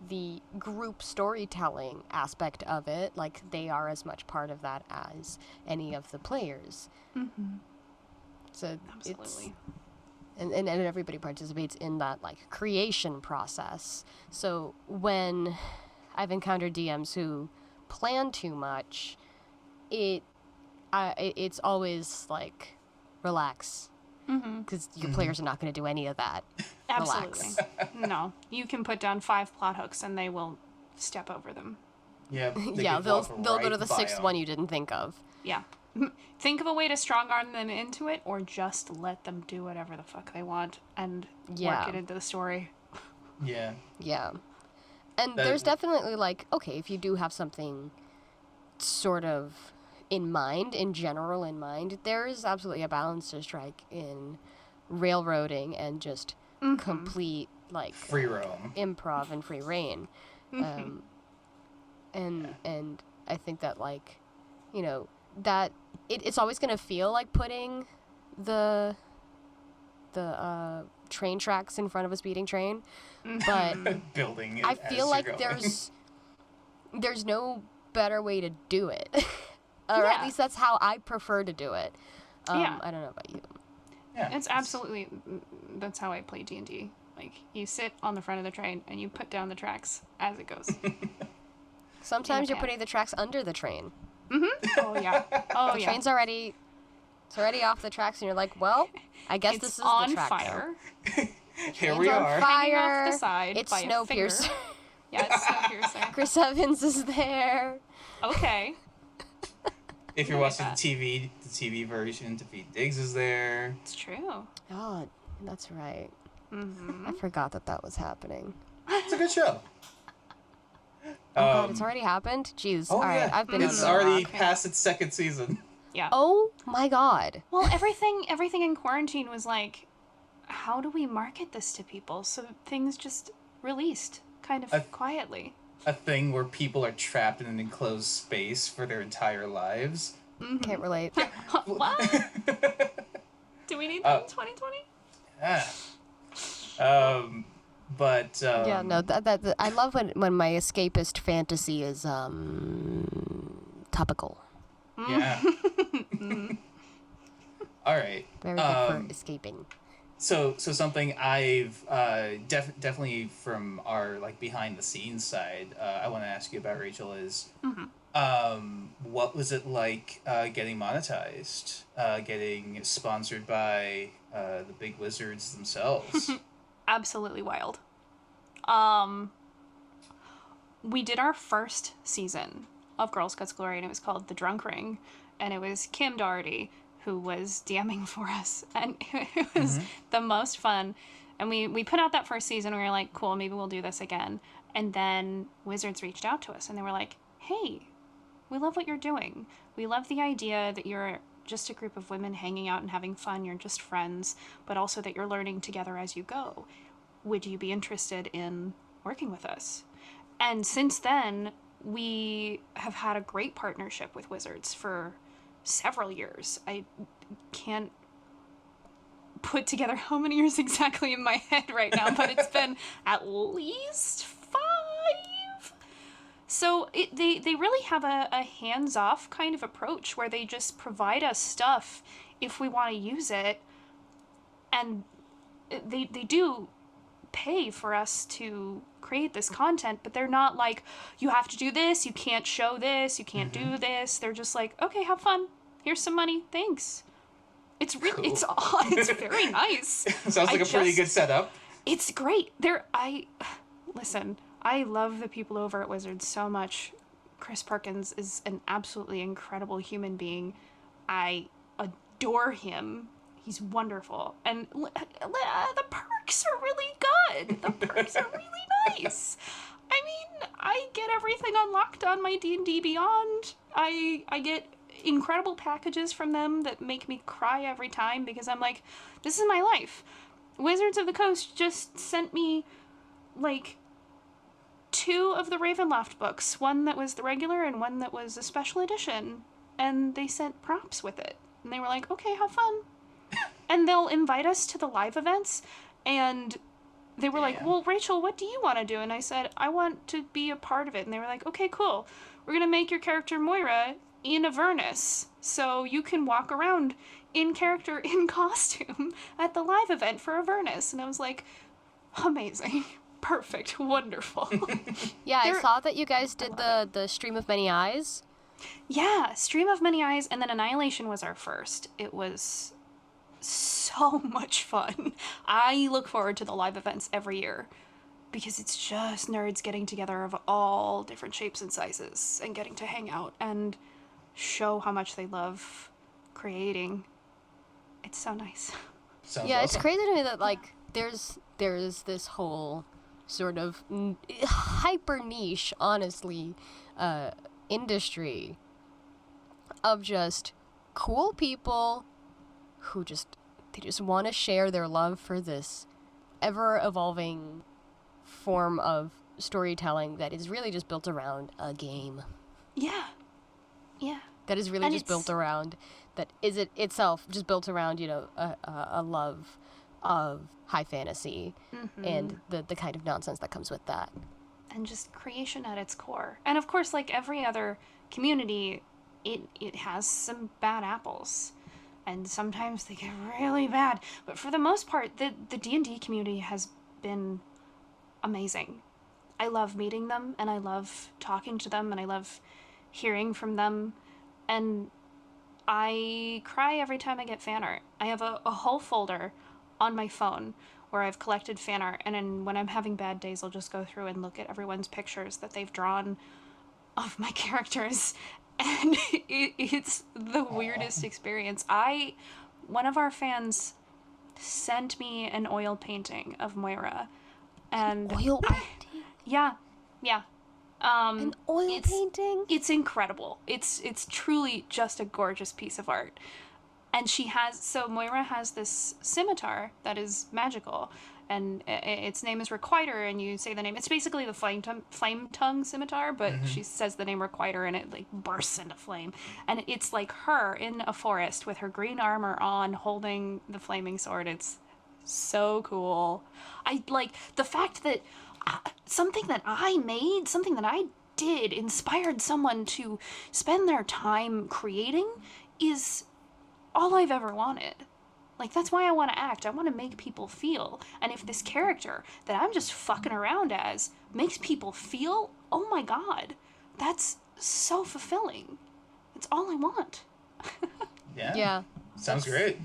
the group storytelling aspect of it, like, they are as much part of that as any of the players. So Absolutely. and everybody participates in that like creation process. So when I've encountered DMs who plan too much, it's always like, relax, because your players are not going to do any of that. Absolutely. Relax. No, you can put down 5 plot hooks and they will step over them. Yeah, Yeah, could they'll walk go right to the by 6th 'em. one you didn't think of. Yeah. Think of a way to strong arm them into it, or just let them do whatever the fuck they want and Yeah. work it into the story. Yeah. Yeah. And That- there's definitely like, okay, if you do have something sort of in mind, in general in mind, there is absolutely a balance to strike in railroading and just complete like free roam, improv and free reign. And I think that, like, you know, that it's always going to feel like putting the train tracks in front of a speeding train, but building it I as feel like you're going. there's no better way to do it. Or at least that's how I prefer to do it. Yeah. I don't know about you. Yeah, It's absolutely, that's how I play D&D. Like, you sit on the front of the train and you put down the tracks as it goes. Sometimes you're putting the tracks under the train. Oh, yeah. Oh, The yeah. train's already off the tracks, and you're like, well, I guess this is on the track fire. now. Here we Train's on are. Hanging fire. off the side It's by a finger. Snowpiercer. Yeah, it's Snowpiercer. Chris Evans is there. Okay. If you're I watching get the TV version, Daveed Diggs is there. It's true. Oh, that's right. Mm-hmm. I forgot that was happening. It's a good show. Oh God, it's already happened? Jeez. Oh All right, yeah, I've been it's under a already rock. past its second season. Yeah. Oh my God. Well, everything in quarantine was like, how do we market this to people? So things just released kind of quietly. A thing where people are trapped in an enclosed space for their entire lives. Can't relate. What? Do we need that in 2020? Yeah, no, that I love when my escapist fantasy is topical. Yeah. All right. Very good for escaping. So something I've definitely from our like behind the scenes side, I want to ask you about, Rachel, is what was it like getting monetized, getting sponsored by the big wizards themselves? Absolutely wild. We did our first season of Girls Guts Glory, and it was called The Drunk Ring, and it was Kim Doherty who was DMing for us, and it was the most fun. And we put out that first season, and we were like, cool, maybe we'll do this again. And then Wizards reached out to us, and they were like, hey, we love what you're doing. We love the idea that you're just a group of women hanging out and having fun. You're just friends, but also that you're learning together as you go. Would you be interested in working with us? And since then, we have had a great partnership with Wizards for several years. I can't put together how many years exactly in my head right now, but it's been at least 5. So they really have a hands-off kind of approach where they just provide us stuff if we want to use it, and they do pay for us to create this content, but they're not like, you have to do this, you can't show this, you can't do this. They're just like, okay, have fun, here's some money, thanks. It's really Cool. it's very nice. Sounds like a pretty good setup. It's great. Listen, I love the people over at Wizards so much. Chris Perkins is an absolutely incredible human being. I adore him. He's wonderful. And the perks are really good. The perks are really nice. I mean, I get everything unlocked on my D&D Beyond. I get incredible packages from them that make me cry every time because I'm like, this is my life. Wizards of the Coast just sent me, like, 2 of the Ravenloft books. One that was the regular and one that was a special edition. And they sent props with it. And they were like, okay, have fun. And they'll invite us to the live events, and they were like, well, Rachel, what do you want to do? And I said, I want to be a part of it. And they were like, okay, cool. We're going to make your character Moira in Avernus, so you can walk around in character, in costume, at the live event for Avernus. And I was like, amazing. Perfect. Wonderful. Yeah, I saw that you guys did the Stream of Many Eyes. Yeah, Stream of Many Eyes, and then Annihilation was our first. It was so much fun. I look forward to the live events every year because it's just nerds getting together of all different shapes and sizes and getting to hang out and show how much they love creating. It's so nice. Sounds Yeah, awesome. it's crazy to me that like there's this whole sort of hyper niche, honestly, industry of just cool people who they just want to share their love for this ever-evolving form of storytelling that is really just built around a game. Yeah. Yeah. That is really just built around, that is it itself just built around, you know, a love of high fantasy and the kind of nonsense that comes with that. And just creation at its core. And of course, like every other community, it has some bad apples. And sometimes they get really bad. But for the most part, the D&D community has been amazing. I love meeting them, and I love talking to them, and I love hearing from them. And I cry every time I get fan art. I have a whole folder on my phone where I've collected fan art, and then when I'm having bad days, I'll just go through and look at everyone's pictures that they've drawn of my characters, and it's the weirdest experience. One of our fans sent me an oil painting of Moira, and Oil painting? Yeah. An oil painting? It's incredible. It's truly just a gorgeous piece of art. And Moira has this scimitar that is magical, and its name is Requiter, and you say the name. It's basically the flame tongue scimitar, but she says the name Requiter, and it like bursts into flame. And it's like her in a forest with her green armor on, holding the flaming sword. It's so cool. I like the fact that something that I made, something that I did, inspired someone to spend their time creating is all I've ever wanted. Like, that's why I want to act. I want to make people feel. And if this character that I'm just fucking around as makes people feel, oh my god, that's so fulfilling. It's all I want. Yeah. Sounds great.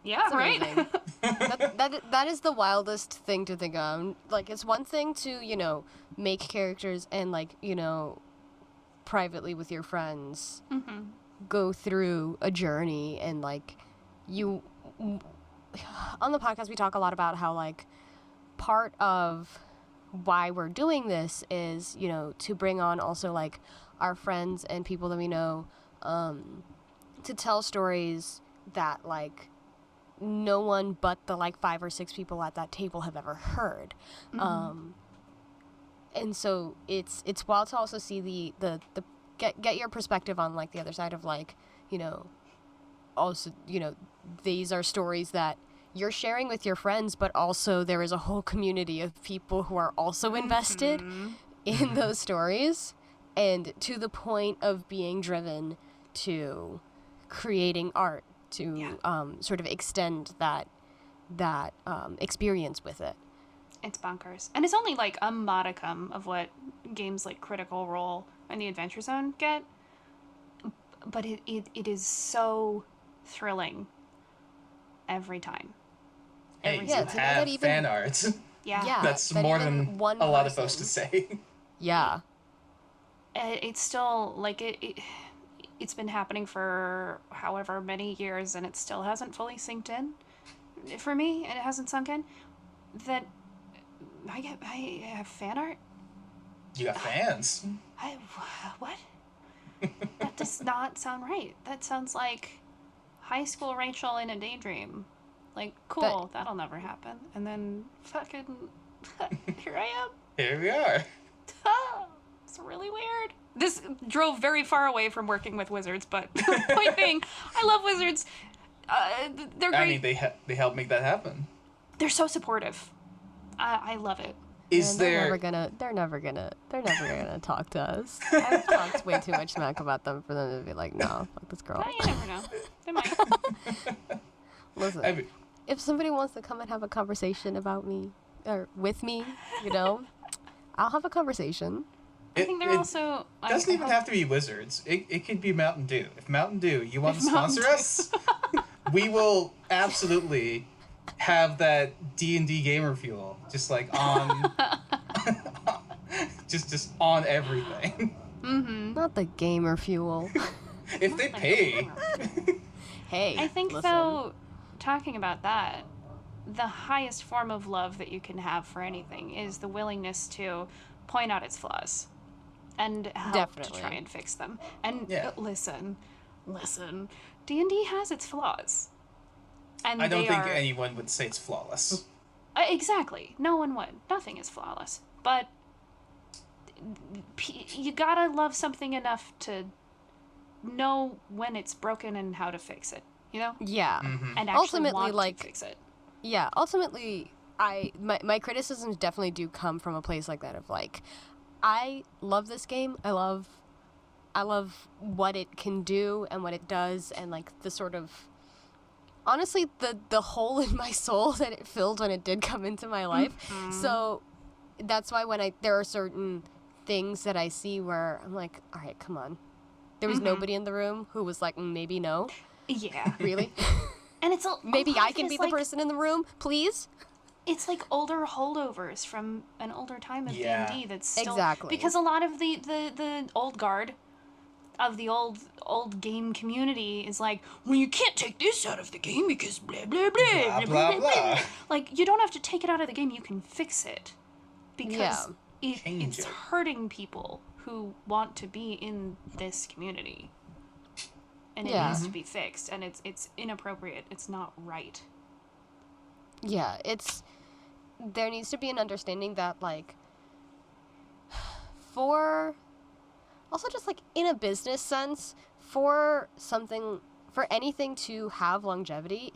Yeah, right? that is the wildest thing to think of. Like, it's one thing to, you know, make characters and, like, you know, privately with your friends go through a journey, and like on the podcast we talk a lot about how like part of why we're doing this is, you know, to bring on also like our friends and people that we know to tell stories that like no one but the like 5 or 6 people at that table have ever heard. And so it's wild to also see the get your perspective on like the other side of like, you know, also, you know, these are stories that you're sharing with your friends, but also there is a whole community of people who are also invested in those stories, and to the point of being driven to creating art to sort of extend that experience with it. It's bonkers. And it's only like a modicum of what games like Critical Role and the Adventure Zone get, but it is so thrilling every time. Hey, you have fan art. Yeah. That's more than a lot of folks to say. Yeah. It's still, like, it's been happening for however many years, and it still hasn't fully synced in for me, and it hasn't sunk in, that I have fan art. You got fans. What? That does not sound right. That sounds like high school Rachel in a daydream. Like, cool, that'll never happen. And then fucking here I am. Here we are. It's really weird. This drove very far away from working with wizards, but point being, I love wizards. They're great. I mean, they help make that happen. They're so supportive. I love it. They're never gonna talk to us. I've talked way too much smack about them for them to be like, no, fuck this girl. You never know. They might. Listen, if somebody wants to come and have a conversation about me or with me, you know, I'll have a conversation. I think they're also... It doesn't even have to be wizards. It could be Mountain Dew. If Mountain Dew, you want to sponsor us, we will absolutely have that D&D gamer fuel just like on... just on everything. Not the gamer fuel. If they pay. Hey, I think, listen. though, talking about that, the highest form of love that you can have for anything is the willingness to point out its flaws and help to try and fix them. And listen, D&D has its flaws. And I don't think anyone would say it's flawless. Exactly. No one would. Nothing is flawless. But you gotta love something enough to know when it's broken and how to fix it, you know? Yeah. Mm-hmm. And actually Ultimately, want to fix it. Yeah, ultimately, my criticisms definitely do come from a place like that of like, I love this game. I love what it can do and what it does, and like the sort of, honestly, the hole in my soul that it filled when it did come into my life. Mm-hmm. So that's why when there are certain things that I see where I'm like, all right, come on. There was nobody in the room who was like, maybe no. Yeah. Really? And it's Maybe I can be the like, person in the room, please? It's like older holdovers from an older time of D&D that's still... Exactly. Because a lot of the old guard of the old game community is like, well, you can't take this out of the game because blah, blah, blah, Blah, blah, blah. Like, you don't have to take it out of the game, you can fix it. Because Change it's it. hurting people who want to be in this community. And it Yeah. needs to be fixed, and it's inappropriate. It's not right. Yeah, there needs to be an understanding that, like, for, also just, like, in a business sense, for anything to have longevity,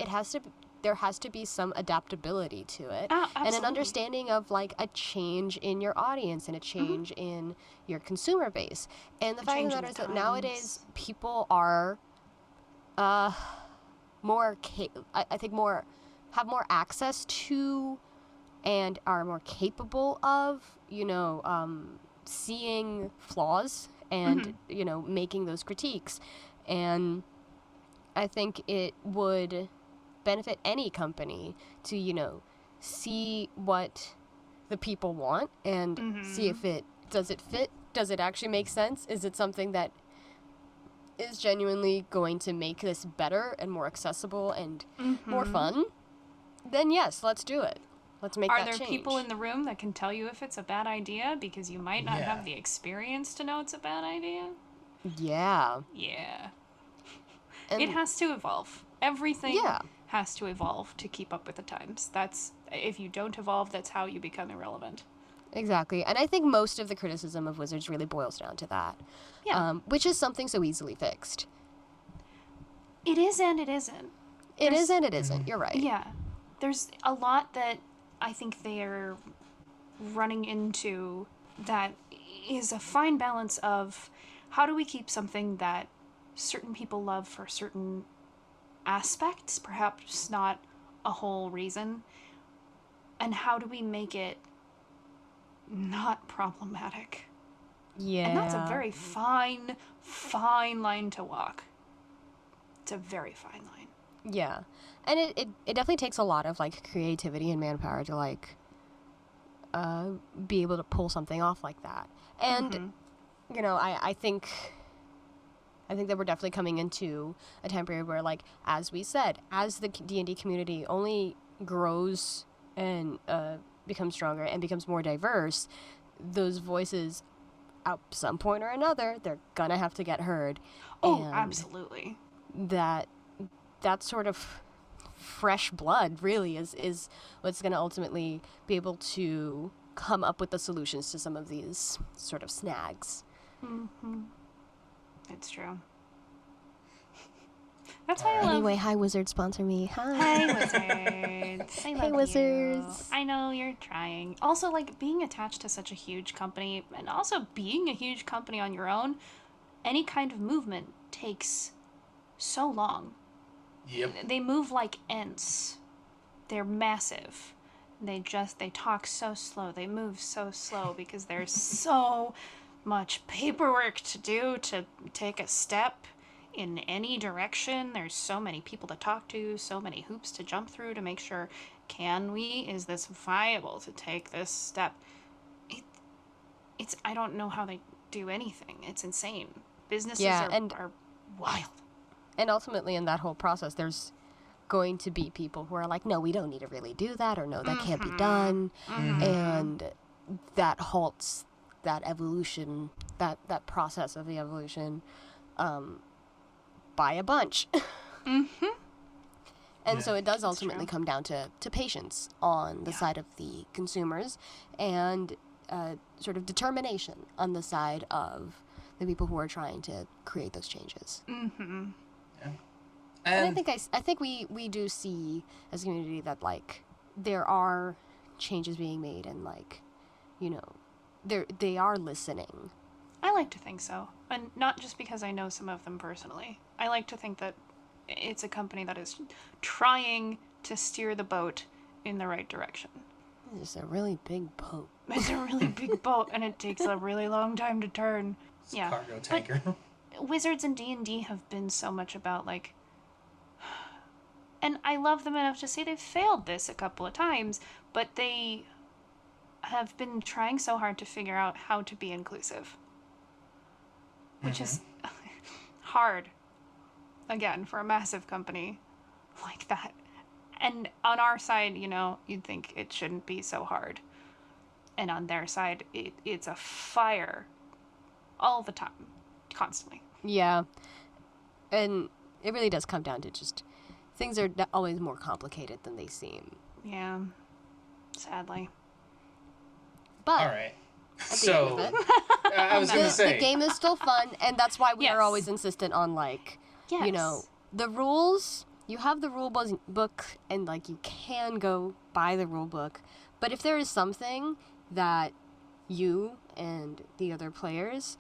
there has to be some adaptability to it. Oh, and an absolutely. understanding of, like, a change in your audience and a change in your consumer base. And the fact of the matter is that nowadays people are more have more access to and are more capable of, seeing flaws and, making those critiques. And I think it would benefit any company to, see what the people want and see if does it fit? Does it actually make sense? Is it something that is genuinely going to make this better and more accessible and more fun? Then yes, let's do it. Let's make that change. Are there people in the room that can tell you if it's a bad idea because you might not have the experience to know it's a bad idea? Yeah. Yeah. And it has to evolve. Everything has to evolve to keep up with the times. If you don't evolve, that's how you become irrelevant. Exactly. And I think most of the criticism of Wizards really boils down to that. Yeah. Which is something so easily fixed. It is and it isn't. It is and it isn't. You're right. Yeah. There's a lot that I think they're running into that is a fine balance of how do we keep something that certain people love for certain aspects, perhaps not a whole reason, and how do we make it not problematic? Yeah. And that's a very fine, fine line to walk. It's a very fine line. Yeah. And it definitely takes a lot of, like, creativity and manpower to, like, be able to pull something off like that. And, I think that we're definitely coming into a time period where, like, as we said, as the D&D community only grows and becomes stronger and becomes more diverse, those voices, at some point or another, they're gonna have to get heard. Oh, and absolutely. That sort of fresh blood really is what's going to ultimately be able to come up with the solutions to some of these sort of snags. It's true. That's why I love... Anyway, hi Wizards, sponsor me. Hi Wizards. I love Hey Wizards. You. I know you're trying. Also, like, being attached to such a huge company, and also being a huge company on your own, any kind of movement takes so long. Yep. They move like ants. They're massive. They talk so slow. They move so slow because there's so much paperwork to do to take a step in any direction. There's so many people to talk to, so many hoops to jump through to make sure, is this viable to take this step? I don't know how they do anything. It's insane. Businesses are wild. And ultimately in that whole process, there's going to be people who are like, no, we don't need to really do that, or no, that can't be done. And that halts that evolution, that process of the evolution by a bunch. And so it does That's ultimately true. come down to patience on the side of the consumers and sort of determination on the side of the people who are trying to create those changes. Mm-hmm. Yeah. And I think we do see as a community that, like, there are changes being made and, like, you know, they are listening. I like to think so. And not just because I know some of them personally. I like to think that it's a company that is trying to steer the boat in the right direction. It's a really big boat. It's a really big boat, and it takes a really long time to turn. It's a Yeah. cargo tanker. Wizards and D&D have been so much about, like... And I love them enough to say they've failed this a couple of times, but they have been trying so hard to figure out how to be inclusive. Which is hard, again, for a massive company like that. And on our side, you know, you'd think it shouldn't be so hard. And on their side, it's a fire all the time, constantly. Yeah. And it really does come down to just things are always more complicated than they seem. Yeah, sadly. But All right. at the end So of it, I was going to say the game is still fun, and that's why we are Yes. always insistent on, like, you know, Yes. the rules. You have the rule book, and, like, you can go buy the rule book. But if there is something that you and the other players,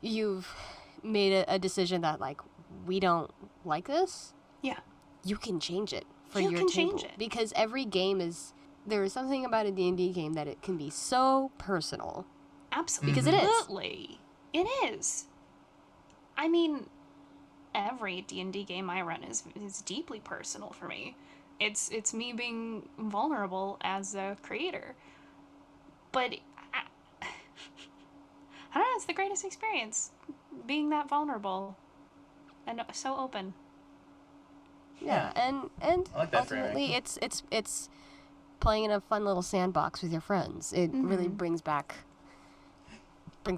you've made a decision that, like, we don't like this, Yeah. you can change it for You your can table. change it. Because every game is... There is something about a D&D game that it can be so personal. Absolutely. Because it is. Absolutely. It is. I mean, every D&D game I run is deeply personal for me. It's me being vulnerable as a creator. But I don't know, it's the greatest experience, being that vulnerable and so open. Yeah, and I like that ultimately framing. it's playing in a fun little sandbox with your friends. It really brings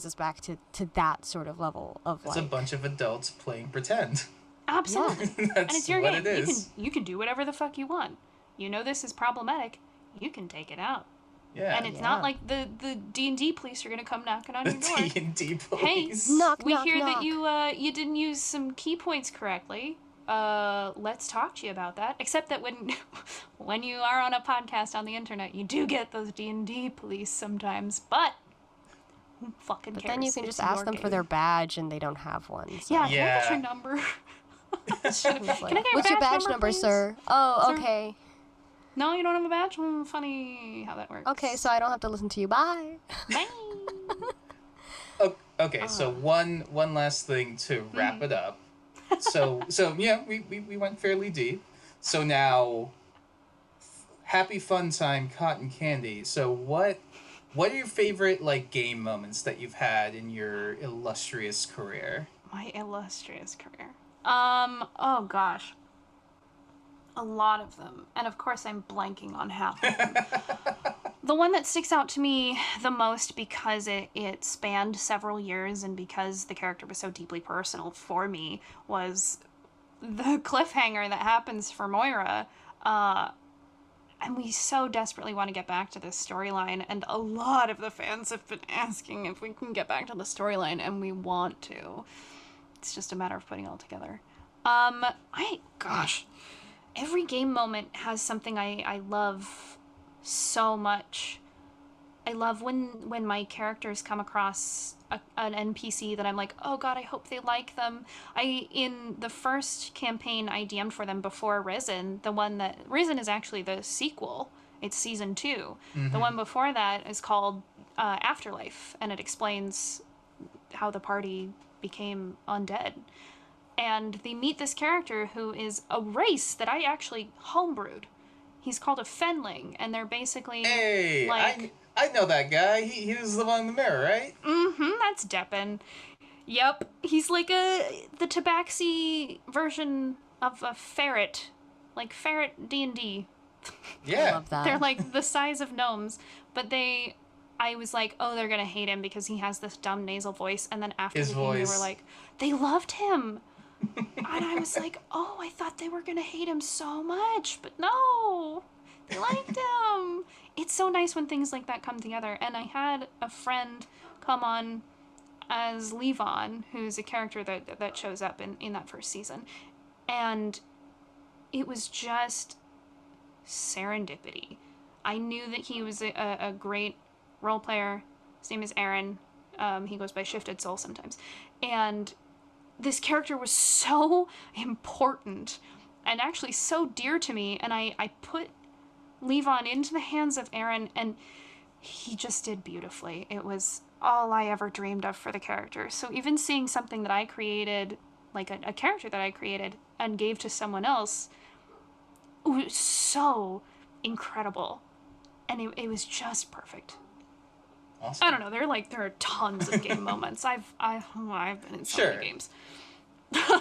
us back to that sort of level of, It's like... a bunch of adults playing pretend. Absolutely. That's And it's your what game. it is. You can do whatever the fuck you want. You know this is problematic. You can take it out. Yeah. And it's Yeah. not like the D&D police are going to come knocking on your door. D&D Hey, police. knock, We knock, hear knock. that you didn't use some key points correctly. Let's talk to you about that. Except that when you are on a podcast on the internet, you do get those D&D police sometimes. But who fucking But cares? then you can It's just ask your them for game. their badge, and they don't have one. So. Yeah, can I get Yeah. your number? It's Can I like, get your what's your badge number, please? sir? Oh, Sir? okay. No, you don't have a badge? Funny how that works. Okay, so I don't have to listen to you. Bye. Bye. Okay, so one last thing to wrap it up. So yeah, we went fairly deep. So now, happy fun time, cotton candy. So what are your favorite, like, game moments that you've had in your illustrious career? My illustrious career. Oh gosh. A lot of them. And of course I'm blanking on half of them. The one that sticks out to me the most because it spanned several years and because the character was so deeply personal for me was the cliffhanger that happens for Moira. And we so desperately want to get back to this storyline, and a lot of the fans have been asking if we can get back to the storyline, and we want to. It's just a matter of putting it all together. Every game moment has something I love so much. I love when my characters come across an NPC that I'm like, oh god, I hope they like them. In the first campaign I DM'd for them before Risen, the one that... Risen is actually the sequel. It's season 2. The one before that is called Afterlife, and it explains how the party became undead. And they meet this character who is a race that I actually homebrewed. He's called a Fenling, and they're basically Hey, like... I know that guy. He was the one in the mirror, right? That's Deppin. Yep, he's like the Tabaxi version of a ferret. Like ferret D&D. Yeah. I love that. They're like the size of gnomes, but I was like, oh, they're gonna hate him because he has this dumb nasal voice, and then after His the game they voice. were like, they loved him. And I was like, oh, I thought they were going to hate him so much, but no, they liked him. It's so nice when things like that come together. And I had a friend come on as Levon, who's a character that shows up in that first season. And it was just serendipity. I knew that he was a great role player. His name is Aaron. He goes by Shifted Soul sometimes. And this character was so important and actually so dear to me. And I put Levon into the hands of Aaron, and he just did beautifully. It was all I ever dreamed of for the character. So even seeing something that I created, like a character that I created and gave to someone else, it was so incredible. And it was just perfect. Awesome. I don't know. There are tons of game moments. I've been in so many games. Yeah,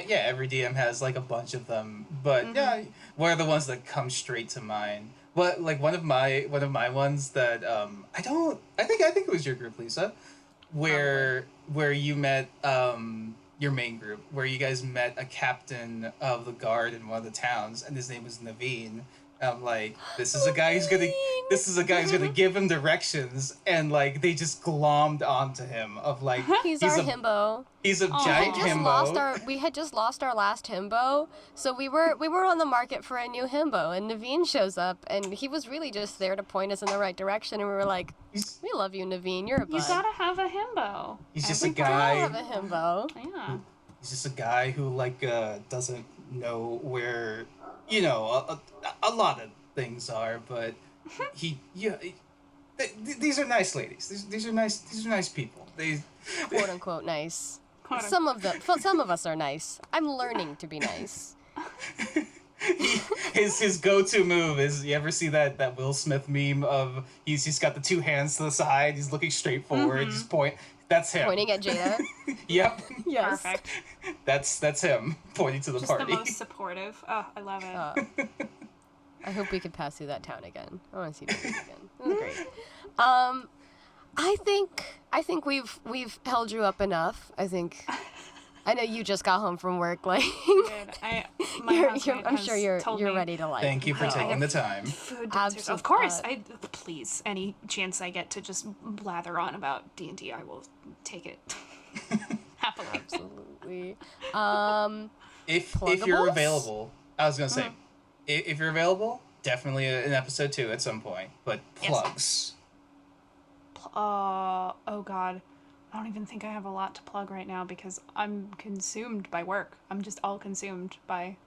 every DM has like a bunch of them, but yeah, what are the ones that come straight to mind? What, like one of my ones that I think it was your group, Lisa, where you met your main group, where you guys met a captain of the guard in one of the towns, and his name was Naveen. I'm like, this is a guy who's gonna give him directions, and like they just glommed onto him of like he's our himbo. He's a giant himbo. We had just lost our last himbo, so we were on the market for a new himbo, and Naveen shows up, and he was really just there to point us in the right direction, and we were like, we love you, Naveen. You're a bud. You gotta have a himbo. He's just a guy. Have a himbo. Yeah. He's just a guy who like doesn't know where, you know, a lot of things are, but these are nice ladies. These are nice people. They quote unquote nice. Some of us are nice. I'm learning to be nice. His go-to move is, you ever see that Will Smith meme of he's got the two hands to the side, he's looking straight forward, just point. That's him. Pointing at Jada. Yep. Yes. Perfect. That's him pointing to the just party. The most supportive. Oh, I love it. I hope we could pass through that town again. I want to see Naveen again. It was great. I think we've held you up enough. I know you just got home from work, like. I'm sure you're ready to like. Thank you for taking the time. Food downstairs. Of course, please, any chance I get to just blather on about D&D, I will take it happily. Absolutely. If you're available, I was gonna say, if you're available, definitely an episode 2 at some point. But plugs. Yes. Oh God. I don't even think I have a lot to plug right now because I'm consumed by work. I'm just all consumed by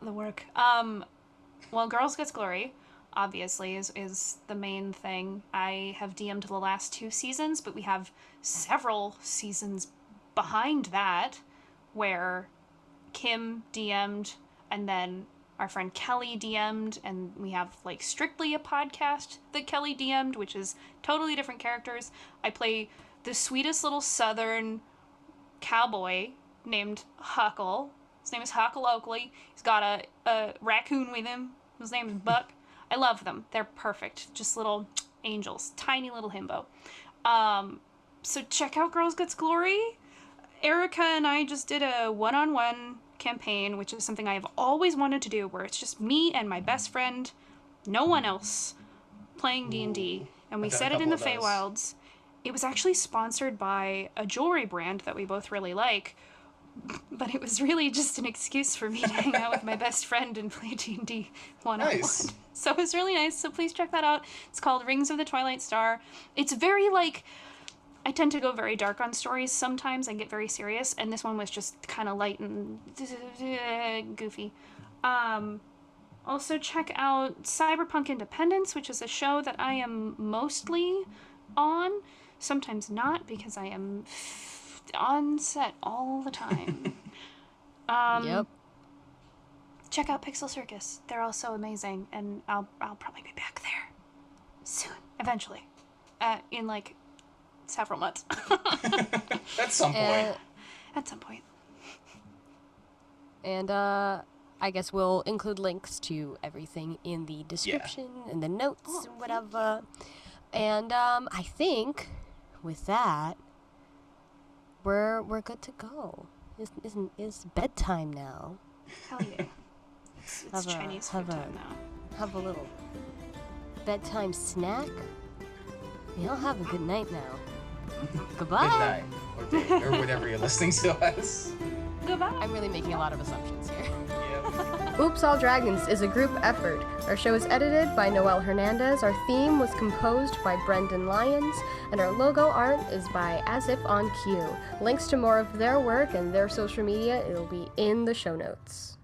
the work. Well, Girls Gets Glory, obviously, is the main thing. I have DM'd the last 2 seasons, but we have several seasons behind that where Kim DM'd and then our friend Kelly DM'd, and we have like strictly a podcast that Kelly DM'd, which is totally different characters. I play the sweetest little southern cowboy named Huckle. His name is Huckle Oakley. He's got a raccoon with him. His name is Buck. I love them. They're perfect. Just little angels. Tiny little himbo. So check out Girls Gets Glory. Erica and I just did a one-on-one campaign, which is something I have always wanted to do, where it's just me and my best friend, no one else, playing D&D, and we set it in the Feywilds. It was actually sponsored by a jewelry brand that we both really like, but it was really just an excuse for me to hang out with my best friend and play D&D one-on-one. Nice. So it was really nice, so please check that out. It's called Rings of the Twilight Star. It's very I tend to go very dark on stories sometimes and get very serious, and this one was just kind of light and goofy. Also check out Cyberpunk Independence, which is a show that I am mostly on, sometimes not, because I am on set all the time. Yep. Check out Pixel Circus. They're also amazing, and I'll probably be back there soon, eventually, in several months. At some point. At some point. And I guess we'll include links to everything in the description and the notes and whatever. And I think with that, we're good to go. It's bedtime now. Hell yeah. It's Chinese food time now. Have a little bedtime snack. Y'all have a good night now. Goodbye. Good night, or day, or whatever you're listening to us. Goodbye. I'm really making a lot of assumptions here. Yep. Oops All Dragons is a group effort. Our show is edited by Noel Hernandez, our theme was composed by Brendan Lyons, and our logo art is by Azif On Q. Links to more of their work and their social media will be in the show notes.